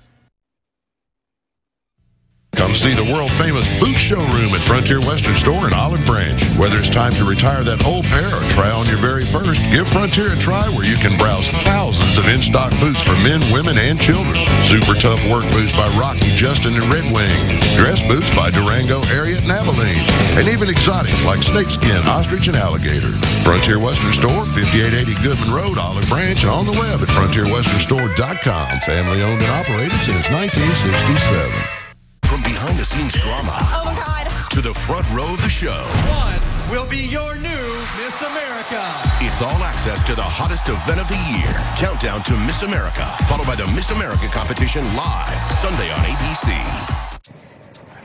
Come see the world-famous boot showroom at Frontier Western Store in Olive Branch. Whether it's time to retire that old pair or try on your very first, give Frontier a try where you can browse thousands of in-stock boots for men, women, and children. Super tough work boots by Rocky, Justin, and Red Wing. Dress boots by Durango, Ariat, and Abilene. And even exotics like snakeskin, ostrich, and alligator. Frontier Western Store, 5880 Goodman Road, Olive Branch, and on the web at frontierwesternstore.com. Family owned and operated since 1967. From behind-the-scenes drama to the front row of the show. What will be your new Miss America? It's all access to the hottest event of the year. Countdown to Miss America, followed by the Miss America competition live Sunday on ABC.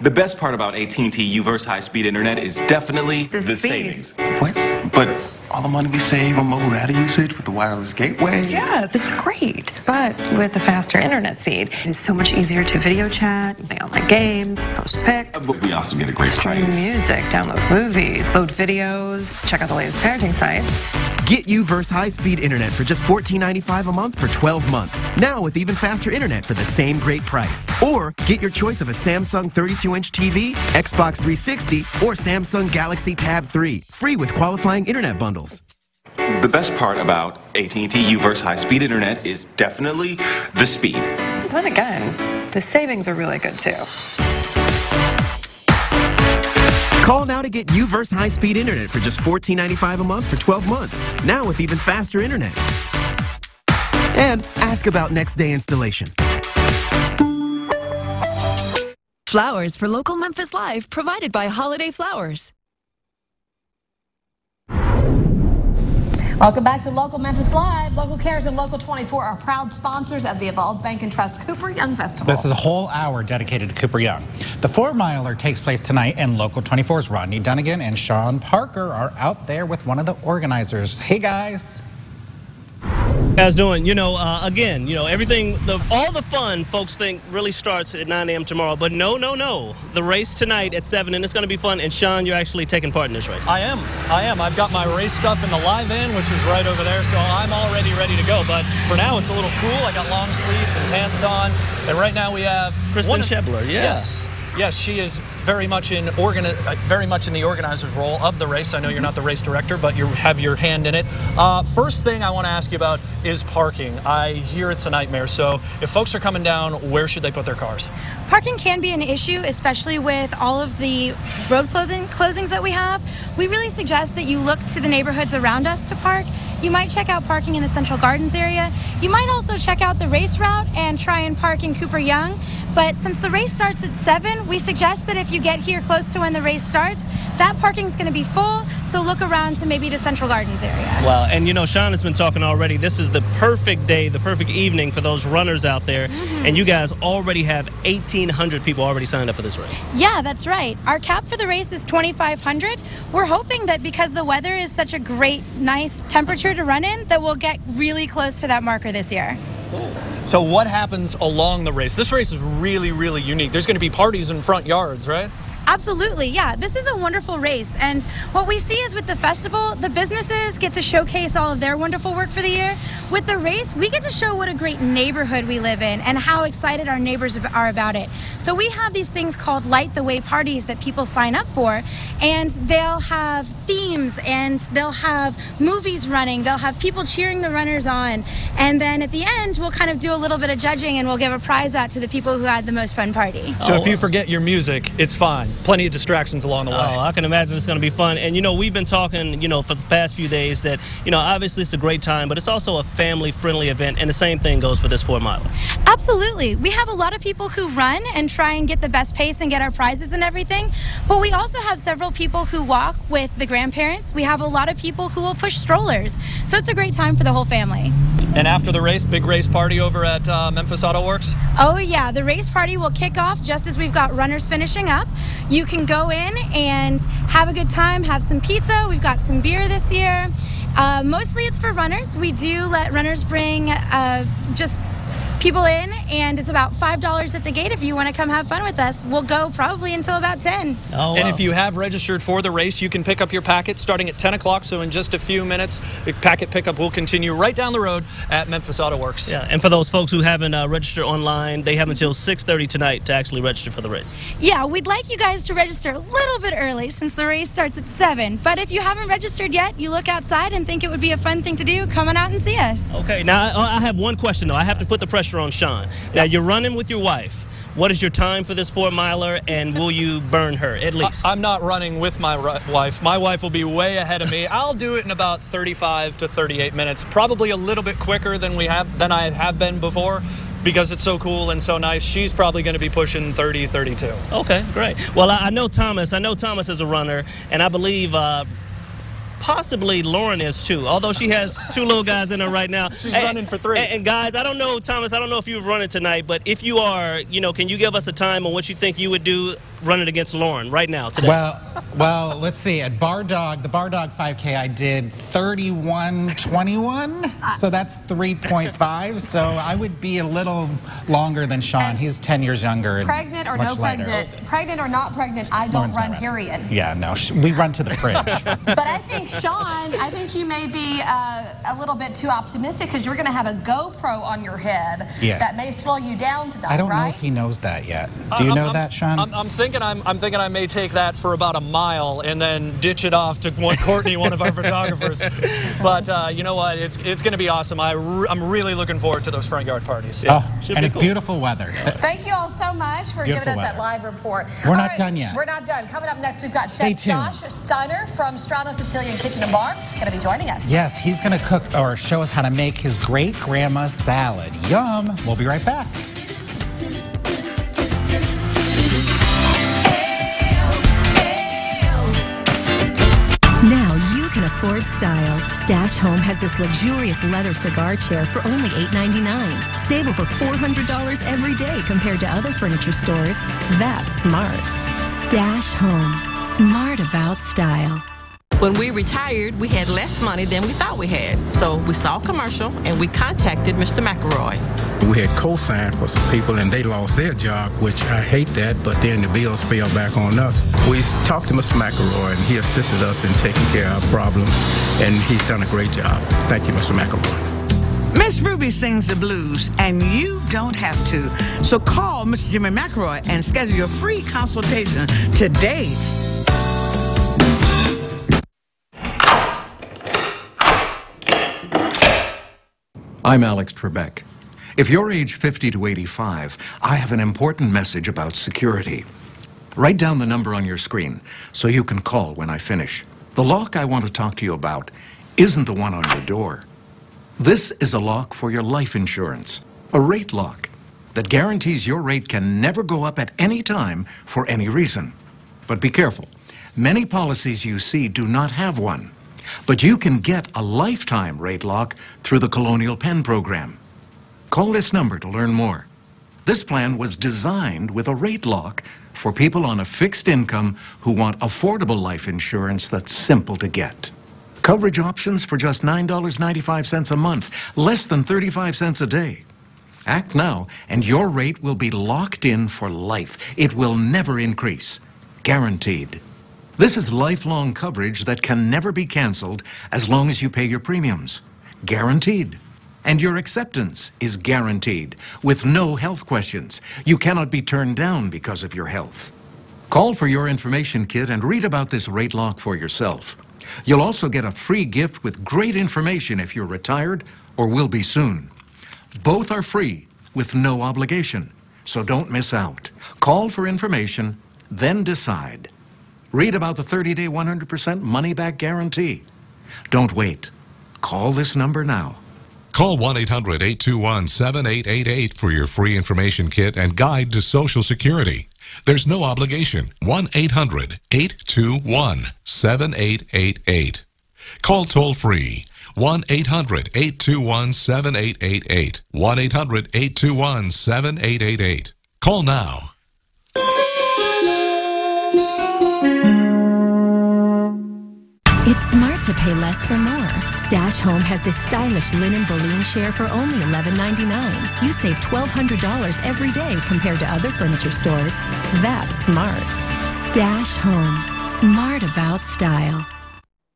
The best part about AT&T U-verse high-speed internet is definitely the savings. What? But all the money we save on mobile data usage with the wireless gateway? Yeah, that's great. But with the faster internet speed, it's so much easier to video chat, play online games, post pics. But we also get a great stream price. Music, download movies, load videos, check out the latest parenting sites. Get U-verse high-speed internet for just $14.95 a month for 12 months. Now with even faster internet for the same great price. Or get your choice of a Samsung 32-inch TV, Xbox 360, or Samsung Galaxy Tab 3, free with qualifying internet bundles. The best part about AT&T U-verse high-speed internet is definitely the speed. Then again, the savings are really good too. Call now to get U-verse high-speed internet for just $14.95 a month for 12 months. Now with even faster internet. And ask about next-day installation. Flowers for Local Memphis Live, provided by Holiday Flowers. Welcome back to Local Memphis Live. Local Cares and Local 24 are proud sponsors of the Evolve Bank and Trust Cooper Young Festival. This is a whole hour dedicated to Cooper Young. The 4-miler takes place tonight, and Local 24's Rodney Dunigan and Sean Parker are out there with one of the organizers. Hey, guys. Guys doing, again, everything, all the fun folks think really starts at 9 a.m. tomorrow, but no. The race tonight at 7, and it's going to be fun. And Sean, you're actually taking part in this race. I am. I've got my race stuff in the live in, which is right over there, so I'm already ready to go. But for now, it's a little cool. I got long sleeves and pants on, and right now we have Kristen Shebler, yes. Yes, she is very much in the organizer's role of the race. I know you're not the race director, but you have your hand in it. First thing I want to ask you about is parking. I hear it's a nightmare. So if folks are coming down, where should they put their cars? Parking can be an issue, especially with all of the road closings that we have. We really suggest that you look to the neighborhoods around us to park. You might check out parking in the Central Gardens area. You might also check out the race route and try and park in Cooper Young. But since the race starts at 7, we suggest that if you get here close to when the race starts, that parking is going to be full, so look around to maybe the Central Gardens area. Wow, and you know, Sean has been talking already. This is the perfect day, the perfect evening for those runners out there. And you guys already have 1,800 people already signed up for this race. Yeah, that's right. Our cap for the race is 2,500. We're hoping that because the weather is such a great, nice temperature to run in, that we'll get really close to that marker this year. So what happens along the race? This race is really, really unique. There's going to be parties in front yards, right? Absolutely, yeah. This is a wonderful race, and what we see is with the festival, the businesses get to showcase all of their wonderful work for the year. With the race, we get to show what a great neighborhood we live in and how excited our neighbors are about it. So we have these things called Light the Way parties that people sign up for, and they'll have themes, and they'll have movies running, they'll have people cheering the runners on, and then at the end, we'll kind of do a little bit of judging, and we'll give a prize out to the people who had the most fun party. So if you forget your music, it's fine. Plenty of distractions along the way. Oh, I can imagine it's going to be fun. And, you know, we've been talking, you know, for the past few days that, you know, obviously it's a great time, but it's also a family-friendly event, and the same thing goes for this 4-miler. Absolutely. We have a lot of people who run and try and get the best pace and get our prizes and everything, but we also have several people who walk with the grandparents. We have a lot of people who will push strollers, so it's a great time for the whole family. And after the race, big race party over at Memphis Auto Works? Oh yeah, the race party will kick off just as we've got runners finishing up. You can go in and have a good time, have some pizza. We've got some beer this year. Mostly it's for runners. We do let runners bring just people in, and it's about $5 at the gate if you want to come have fun with us. We'll go probably until about 10. Oh, wow. And if you have registered for the race, you can pick up your packet starting at 10 o'clock, so in just a few minutes, the packet pickup will continue right down the road at Memphis Auto Works. Yeah, and for those folks who haven't registered online, they have until 6:30 tonight to actually register for the race. Yeah, we'd like you guys to register a little bit early since the race starts at 7. But if you haven't registered yet, you look outside and think it would be a fun thing to do, come on out and see us. Okay, now I have one question, though. I have to put the pressure on Sean. Now, you're running with your wife. What is your time for this 4-miler, and will you burn her, at least? I'm not running with my wife. My wife will be way ahead of me. I'll do it in about 35 to 38 minutes, probably a little bit quicker than I have been before, because it's so cool and so nice. She's probably going to be pushing 30, 32. Okay, great. Well, I know Thomas. I know Thomas is a runner, and I believe possibly Lauren is too, although she has 2 little guys in her right now. She's running for 3. And guys, I don't know, Thomas, I don't know if you've run it tonight, but if you are, you know, can you give us a time on what you think you would do running against Lauren right now today? Well, let's see. At the Bar Dog 5K, I did 31:21, so that's 3.5. So I would be a little longer than Sean. He's 10 years younger. And pregnant or much no lighter. pregnant or not pregnant, I don't Lauren's run, not period. Yeah, no, we run to the fridge. But I think, Sean, I think you may be a little bit too optimistic because you're going to have a GoPro on your head that may slow you down tonight, I don't right? know if he knows that yet. Do you know that, Sean? I'm thinking I may take that for about a mile and then ditch it off to Courtney, one of our photographers. But you know what? It's going to be awesome. I'm really looking forward to those front yard parties. Yeah. And it's beautiful weather. Thank you all so much for giving us that live report. We're not done yet. We're not done. Coming up next, we've got Chef Josh Steiner from Strano Sicilian Kitchen and Bar going to be joining us. Yes, he's going to cook or show us how to make his great-grandma's salad. Yum! We'll be right back. Now you can afford style. Stash Home has this luxurious leather cigar chair for only $8.99. Save over $400 every day compared to other furniture stores. That's smart. Stash Home. Smart about style. When we retired, we had less money than we thought we had. So we saw a commercial and we contacted Mr. McElroy. We had co-signed for some people and they lost their job, which I hate that, but then the bills fell back on us. We talked to Mr. McElroy and he assisted us in taking care of our problems, and he's done a great job. Thank you, Mr. McElroy. Mr. Miss Ruby sings the blues, and you don't have to. So call Mr. Jimmy McElroy and schedule your free consultation today. I'm Alex Trebek. If you're age 50 to 85, I have an important message about security. Write down the number on your screen so you can call when I finish. The lock I want to talk to you about isn't the one on your door. This is a lock for your life insurance, a rate lock that guarantees your rate can never go up at any time for any reason. But be careful. Many policies you see do not have one. But you can get a lifetime rate lock through the Colonial Penn program. Call this number to learn more. This plan was designed with a rate lock for people on a fixed income who want affordable life insurance that's simple to get. Coverage options for just $9.95 a month, less than 35 cents a day. Act now, and your rate will be locked in for life. It will never increase. Guaranteed. This is lifelong coverage that can never be canceled as long as you pay your premiums. Guaranteed. And your acceptance is guaranteed, with no health questions. You cannot be turned down because of your health. Call for your information kit and read about this rate lock for yourself. You'll also get a free gift with great information if you're retired or will be soon. Both are free with no obligation, so don't miss out. Call for information, then decide. Read about the 30-day 100% money-back guarantee. Don't wait. Call this number now. Call 1-800-821-7888 for your free information kit and guide to Social Security. There's no obligation. 1-800-821-7888. Call toll-free. 1-800-821-7888. 1-800-821-7888. Call now. It's smart to pay less for more. Stash Home has this stylish linen balloon chair for only $11.99. You save $1,200 every day compared to other furniture stores. That's smart. Stash Home. Smart about style.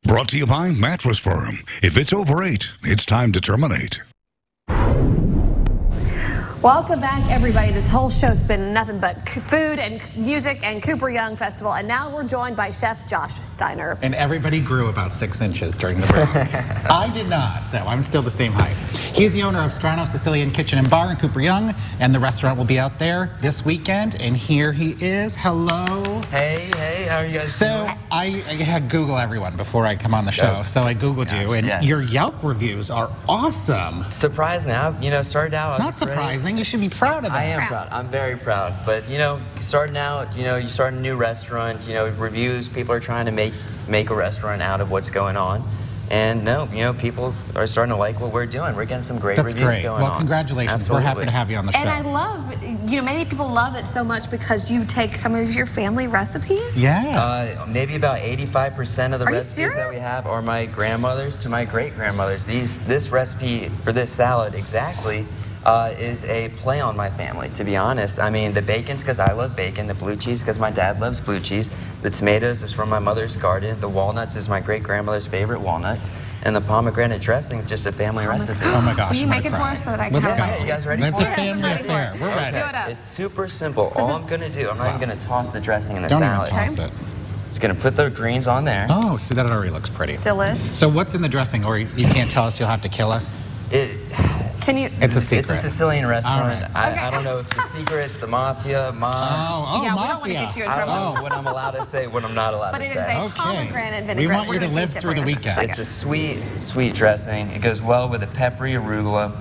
Brought to you by Mattress Firm. If it's over 8, it's time to terminate. Welcome back, everybody. This whole show's been nothing but food and music and Cooper Young Festival, and now we're joined by Chef Josh Steiner. And everybody grew about 6 inches during the break. I did not, though. I'm still the same height. He's the owner of Strano Sicilian Kitchen and Bar in Cooper Young, and the restaurant will be out there this weekend, and here he is. Hello. Hey, how are you guys doing? So, I had Google everyone before I come on the show, so I Googled you, and your Yelp reviews are awesome. Surprising. Started out, I was Not surprising. You should be proud of that. I am proud. I'm very proud. But, starting out, you start a new restaurant, reviews, people are trying to make a restaurant out of what's going on. And people are starting to like what we're doing. We're getting some great reviews going on. Well, congratulations. Absolutely. We're happy to have you on the show. And I love, many people love it so much because you take some of your family recipes. Yeah. Maybe about 85% of the recipes that we have are my grandmother's to my great-grandmother's. This recipe for this salad exactly is a play on my family, to be honest. I mean, the bacon's because I love bacon, the blue cheese because my dad loves blue cheese, the tomatoes is from my mother's garden, the walnuts is my great-grandmother's favorite walnuts, and the pomegranate dressing is just a family recipe. Oh my gosh. Will you make it for us so that I can Let's have go. You guys ready It's for a family affair. We're ready. Do it up. It's super simple. So All I'm going to do, I'm not even going to toss the dressing in the Don't salad. even toss it. Just going to put the greens on there. Oh, see, that already looks pretty. Delish. So what's in the dressing? Or you can't tell us, you'll have to kill us? Can you? It's a secret. It's a Sicilian restaurant. Right. I don't know if the secret's the mafia, mom. Yeah, mafia. we don't want to get you in I trouble. don't know what I'm allowed to say, what I'm not allowed But to it is say. a pomegranate vinaigrette. We want We're you to gonna live taste it through for the you in a weekend. It's a sweet dressing. It goes well with a peppery arugula.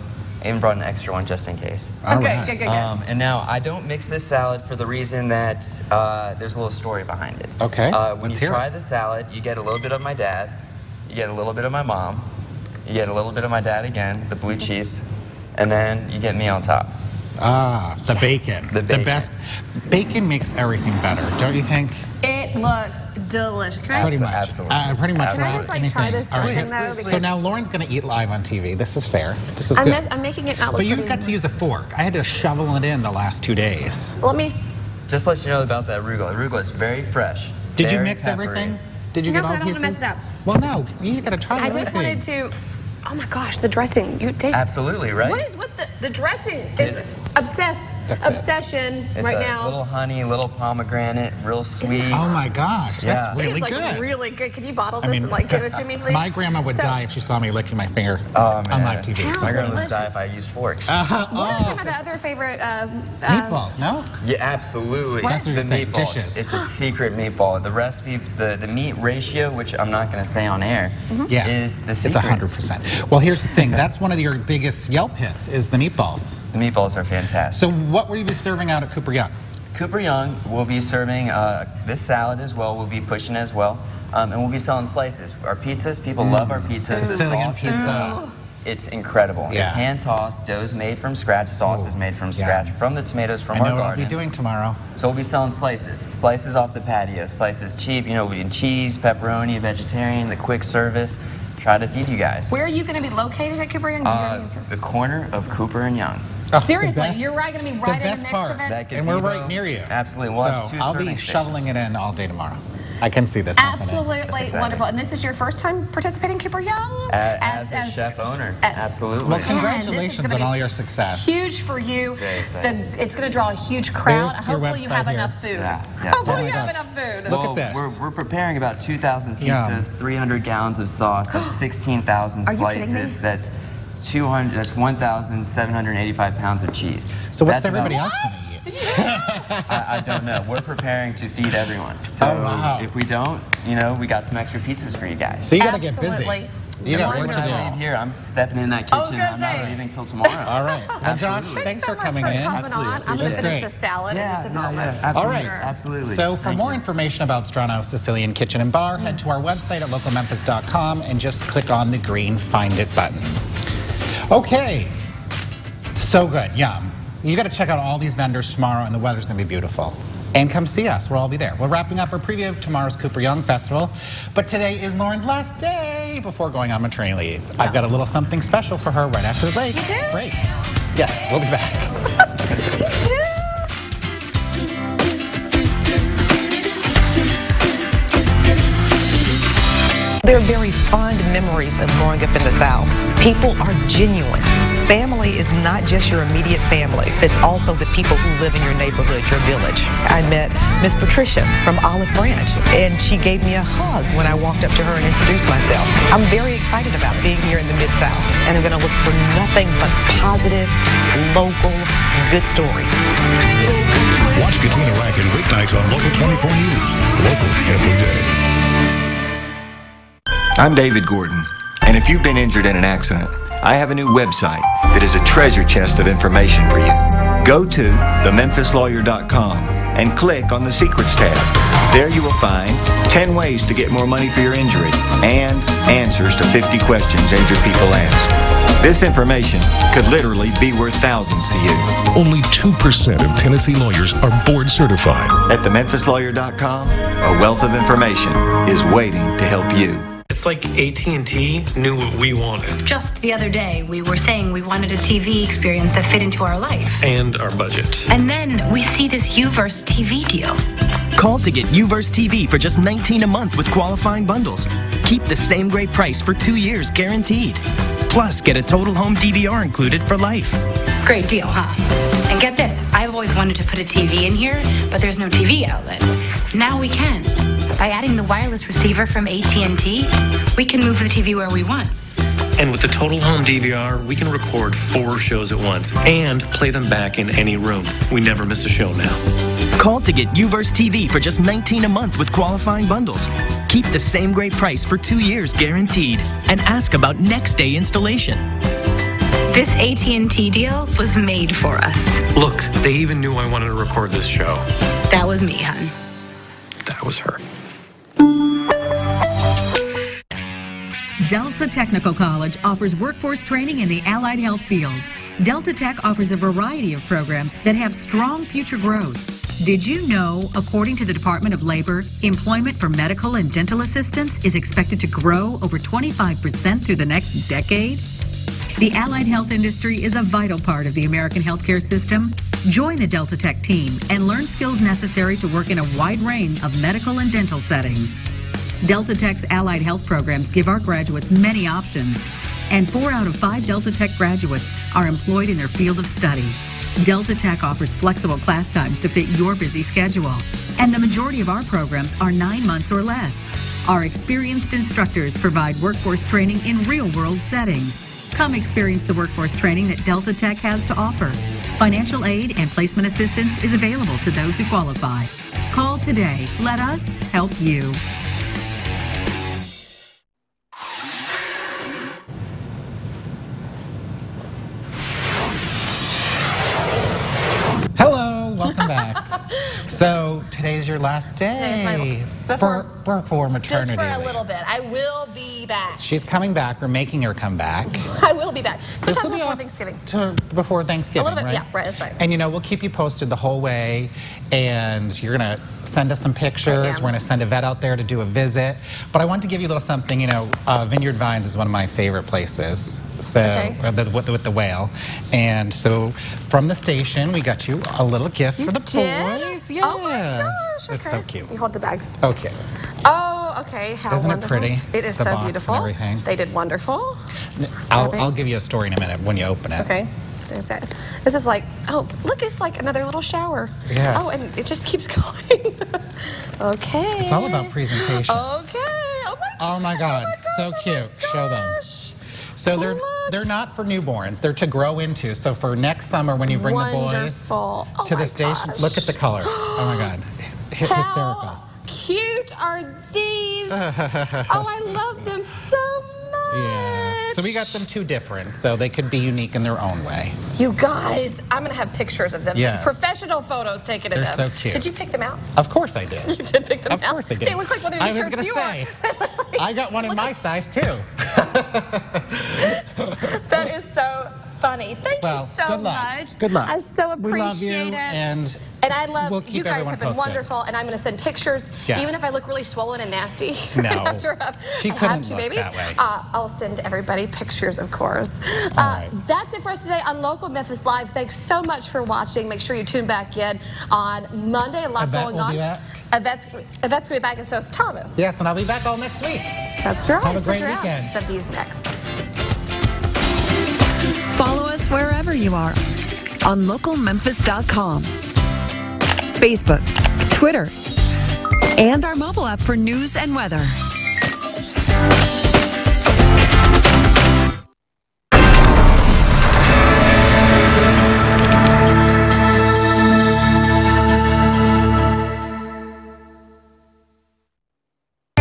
I even brought an extra one just in case. Good. And now, I don't mix this salad for the reason that there's a little story behind it. Okay, When you try the salad, you get a little bit of my dad, you get a little bit of my mom, you get a little bit of my dad again, the blue cheese, and then you get me on top. Ah, the bacon. The best. Bacon makes everything better, don't you think? It looks delicious. Can I Pretty much. Absolutely. Pretty much. Can I just try this dressing though? So now Lauren's going to eat live on TV. This is fair. This is good. I'm making it not look But you pretty. got to use a fork. I had to shovel it in the last 2 days. Let me. Just to let you know about that arugula. Arugula is very fresh. Did you very mix peppery. everything? Did you No, get all I don't want pieces? to mess it up. Well, no. You got to try I everything. just wanted to. Oh my gosh, the dressing. You taste. Absolutely, right? What is with the dressing? Is obsession right now. It's a little honey, little pomegranate, real sweet. Oh my gosh, that's really it's good. Really good. Can you bottle this and like give it to me, please? My grandma would die if she saw me licking my finger on live TV. My grandma would die if I used forks. What are some of the other favorite meatballs? No? Yeah, absolutely. That's what you're saying. Dishes. It's a secret meatball. The recipe, the meat ratio, which I'm not going to say on air, is the secret. It's 100%. Well, here's the thing. That's one of your biggest Yelp hits is the meatballs. The meatballs are fantastic. So what will you be serving out at Cooper Young? Cooper Young will be serving this salad as well. We'll be pushing as well. And we'll be selling slices. Our pizzas, people love our pizzas. Sicilian the sauce pizza. It's incredible. Yeah. It's hand-tossed. Dough's made from scratch. Sauce is made from scratch from the tomatoes from our garden. I know what I'll be doing tomorrow. So we'll be selling slices. Slices off the patio. Slices cheap. You know, we can cheese, pepperoni, vegetarian, the quick service. Try to feed you guys. Where are you going to be located at Cooper Young? The corner of Cooper and Young. Seriously, you're going to be right in the mix of it? And we're right near you. Absolutely. We'll have 2 I'll be shoveling it in all day tomorrow. I can see this happening. Absolutely wonderful. And this is your first time participating in Cooper Young? As a chef owner. Absolutely. Well, congratulations on all your success. Huge for you. It's very exciting. It's going to draw a huge crowd. There's your Hopefully you have enough food. Hopefully you have enough food. Look at this. We're preparing about 2,000 pizzas, 300 gallons of sauce. That's 16,000 slices. That's 1,785 pounds of cheese. So what's everybody else going to eat? I don't know. We're preparing to feed everyone. So if we don't, you know, we got some extra pizzas for you guys. So you got to get busy. You got work to do. When I leave here, I'm stepping in that kitchen. I'm not leaving till tomorrow. All right. Well, Josh, thanks for coming in. I'm going to finish the salad in just a moment. Absolutely. All right. Absolutely. So for more information about Strano Sicilian Kitchen and Bar, head to our website at localmemphis.com and just click on the green Find It button. Okay. So good. Yum. You got to check out all these vendors tomorrow, and the weather's going to be beautiful. And come see us. We'll all be there. We're wrapping up our preview of tomorrow's Cooper Young Festival. But today is Lauren's last day before going on maternity leave. I've got a little something special for her right after the break. You do? Break. Yes, we'll be back. There are very fond memories of growing up in the South. People are genuine. Family is not just your immediate family. It's also the people who live in your neighborhood, your village. I met Miss Patricia from Olive Branch, and she gave me a hug when I walked up to her and introduced myself. I'm very excited about being here in the Mid-South, and I'm going to look for nothing but positive, local, good stories. Watch Katina Rankin weeknights on Local 24 News. Local every day. I'm David Gordon, and if you've been injured in an accident, I have a new website that is a treasure chest of information for you. Go to thememphislawyer.com and click on the Secrets tab. There you will find 10 ways to get more money for your injury and answers to 50 questions injured people ask. This information could literally be worth thousands to you. Only 2% of Tennessee lawyers are board certified. At thememphislawyer.com, a wealth of information is waiting to help you. It's like AT&T knew what we wanted. Just the other day, we were saying we wanted a TV experience that fit into our life. And our budget. And then we see this Uverse TV deal. Call to get Uverse TV for just $19 a month with qualifying bundles. Keep the same great price for 2 years guaranteed. Plus, get a total home DVR included for life. Great deal, huh? And get this, I've always wanted to put a TV in here, but there's no TV outlet. Now we can. By adding the wireless receiver from AT&T, we can move the TV where we want. And with the total home DVR, we can record 4 shows at once and play them back in any room. We never miss a show now. Call to get Uverse TV for just $19 a month with qualifying bundles. Keep the same great price for 2 years guaranteed. And ask about next day installation. This AT&T deal was made for us. Look, they even knew I wanted to record this show. That was me, hon. That was her. Delta Technical College offers workforce training in the allied health fields. Delta Tech offers a variety of programs that have strong future growth. Did you know, according to the Department of Labor, employment for medical and dental assistants is expected to grow over 25% through the next decade? The allied health industry is a vital part of the American healthcare system. Join the Delta Tech team and learn skills necessary to work in a wide range of medical and dental settings. Delta Tech's allied health programs give our graduates many options, And 4 out of 5 Delta Tech graduates are employed in their field of study. Delta Tech offers flexible class times to fit your busy schedule. And the majority of our programs are 9 months or less. Our experienced instructors provide workforce training in real-world settings. Come experience the workforce training that Delta Tech has to offer. Financial aid and placement assistance is available to those who qualify. Call today. Let us help you. Hello, welcome back. So today's your last day. Today's before maternity Just for a leave. little bit. I will be back. She's coming back. We're making her come back. I will be back. This Sometime will be before off Thanksgiving. Before Thanksgiving, A little bit, right? yeah, right, that's right. And you know, we'll keep you posted the whole way, and you're gonna send us some pictures. We're gonna send a vet out there to do a visit. But I want to give you a little something, you know, Vineyard Vines is one of my favorite places. So, with the whale. And so, from the station, we got you a little gift for the boys. Yes. Oh my gosh, It's so cute. You hold the bag. Okay. Oh, okay. How Isn't wonderful. it pretty? It is The so box and beautiful. everything. They did wonderful. I'll give you a story in a minute when you open it. Okay. There's that. This is like, oh, look, it's like another little shower. Yes. Oh, and it just keeps going. Okay. It's all about presentation. Okay. Oh my God. So cute. Show them. So they're not for newborns. They're to grow into. So for next summer when you bring the boys to the station, look at the color. Oh my God. Hysterical. How cute are these? Oh, I love them so much. Yeah. So we got them 2 different, so they could be unique in their own way. You guys, I'm going to have pictures of them. Yes. Professional photos taken of them. They're so cute. Did you pick them out? Of course I did. You did pick them out? Of course I did. They look like one of the I was shirts gonna you say, I got one in my size too. That is so funny. Thank you so good luck. much. Good luck. I so appreciate We love you, it. and I love we'll keep you guys everyone have been posted. wonderful, and I'm going to send pictures, Yes. even if I look really swollen and nasty. No. After She I have couldn't 2 look babies. that way. I'll send everybody pictures, of course. right. That's it for us today on Local Memphis Live. Thanks so much for watching. Make sure you tune back in on Monday. A lot Yvette going will on. be back. Yvette's going to be back, and so is Thomas. Yes, and I'll be back all next week. That's right. Have a Stick great around. weekend. The View's next. Follow us wherever you are on localmemphis.com, Facebook, Twitter, and our mobile app for news and weather.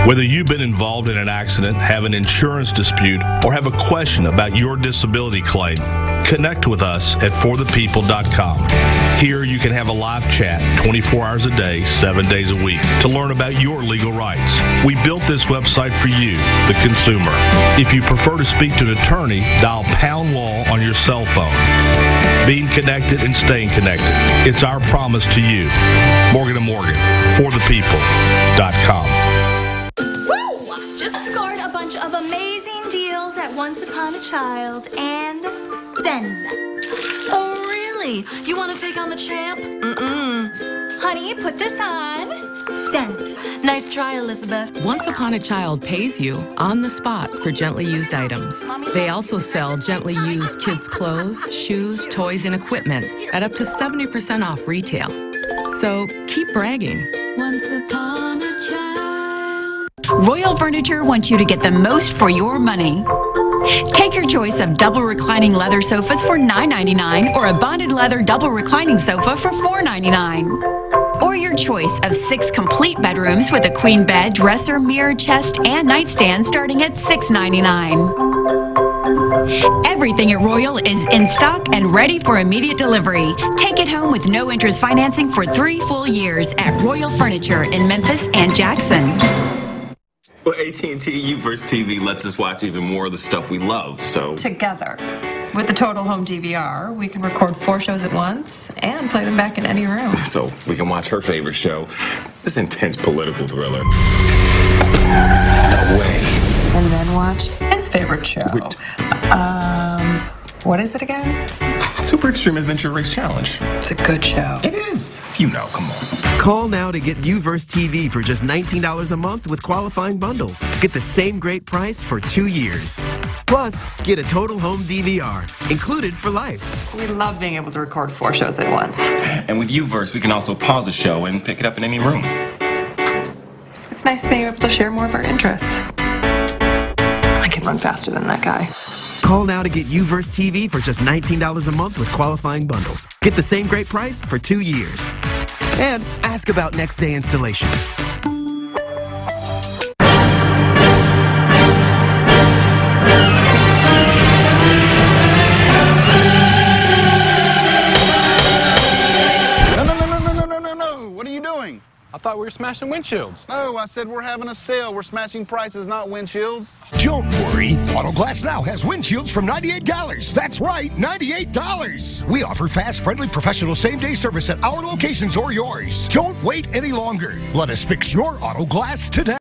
Whether you've been involved in an accident, have an insurance dispute, or have a question about your disability claim, connect with us at forthepeople.com. Here you can have a live chat 24 hours a day, 7 days a week to learn about your legal rights. We built this website for you, the consumer. If you prefer to speak to an attorney, dial #law on your cell phone. Being connected and staying connected. It's our promise to you. Morgan & Morgan, forthepeople.com. Just scored a bunch of amazing deals at Once Upon a Child and send. Oh, really? You want to take on the champ? Honey, put this on. Send. Nice try, Elizabeth. Once Upon a Child pays you on the spot for gently used items. They also sell gently used kids' clothes, shoes, toys, and equipment at up to 70% off retail. So keep bragging. Once upon a child. Royal Furniture wants you to get the most for your money. Take your choice of double reclining leather sofas for $9.99 or a bonded leather double reclining sofa for $4.99. Or your choice of 6 complete bedrooms with a queen bed, dresser, mirror, chest, and nightstand starting at $6.99. Everything at Royal is in stock and ready for immediate delivery. Take it home with no interest financing for 3 full years at Royal Furniture in Memphis and Jackson. Well, AT&T U-verse TV lets us watch even more of the stuff we love, so... Together. With the Total Home DVR, we can record 4 shows at once and play them back in any room. So we can watch her favorite show, this intense political thriller. No way. And then watch his favorite show. What is it again? Super Extreme Adventure Race Challenge. It's a good show. It is. You know, come on. Call now to get UVerse TV for just $19 a month with qualifying bundles. Get the same great price for 2 years. Plus, get a total home DVR, included for life. We love being able to record 4 shows at once. And with UVerse, we can also pause a show and pick it up in any room. It's nice being able to share more of our interests. I can run faster than that guy. Call now to get UVerse TV for just $19 a month with qualifying bundles. Get the same great price for 2 years. And ask about next day installation. No. What are you doing? I thought we were smashing windshields. No, I said we're having a sale. We're smashing prices, not windshields. Don't worry. Auto Glass Now has windshields from $98. That's right, $98. We offer fast, friendly, professional same-day service at our locations or yours. Don't wait any longer. Let us fix your auto glass today.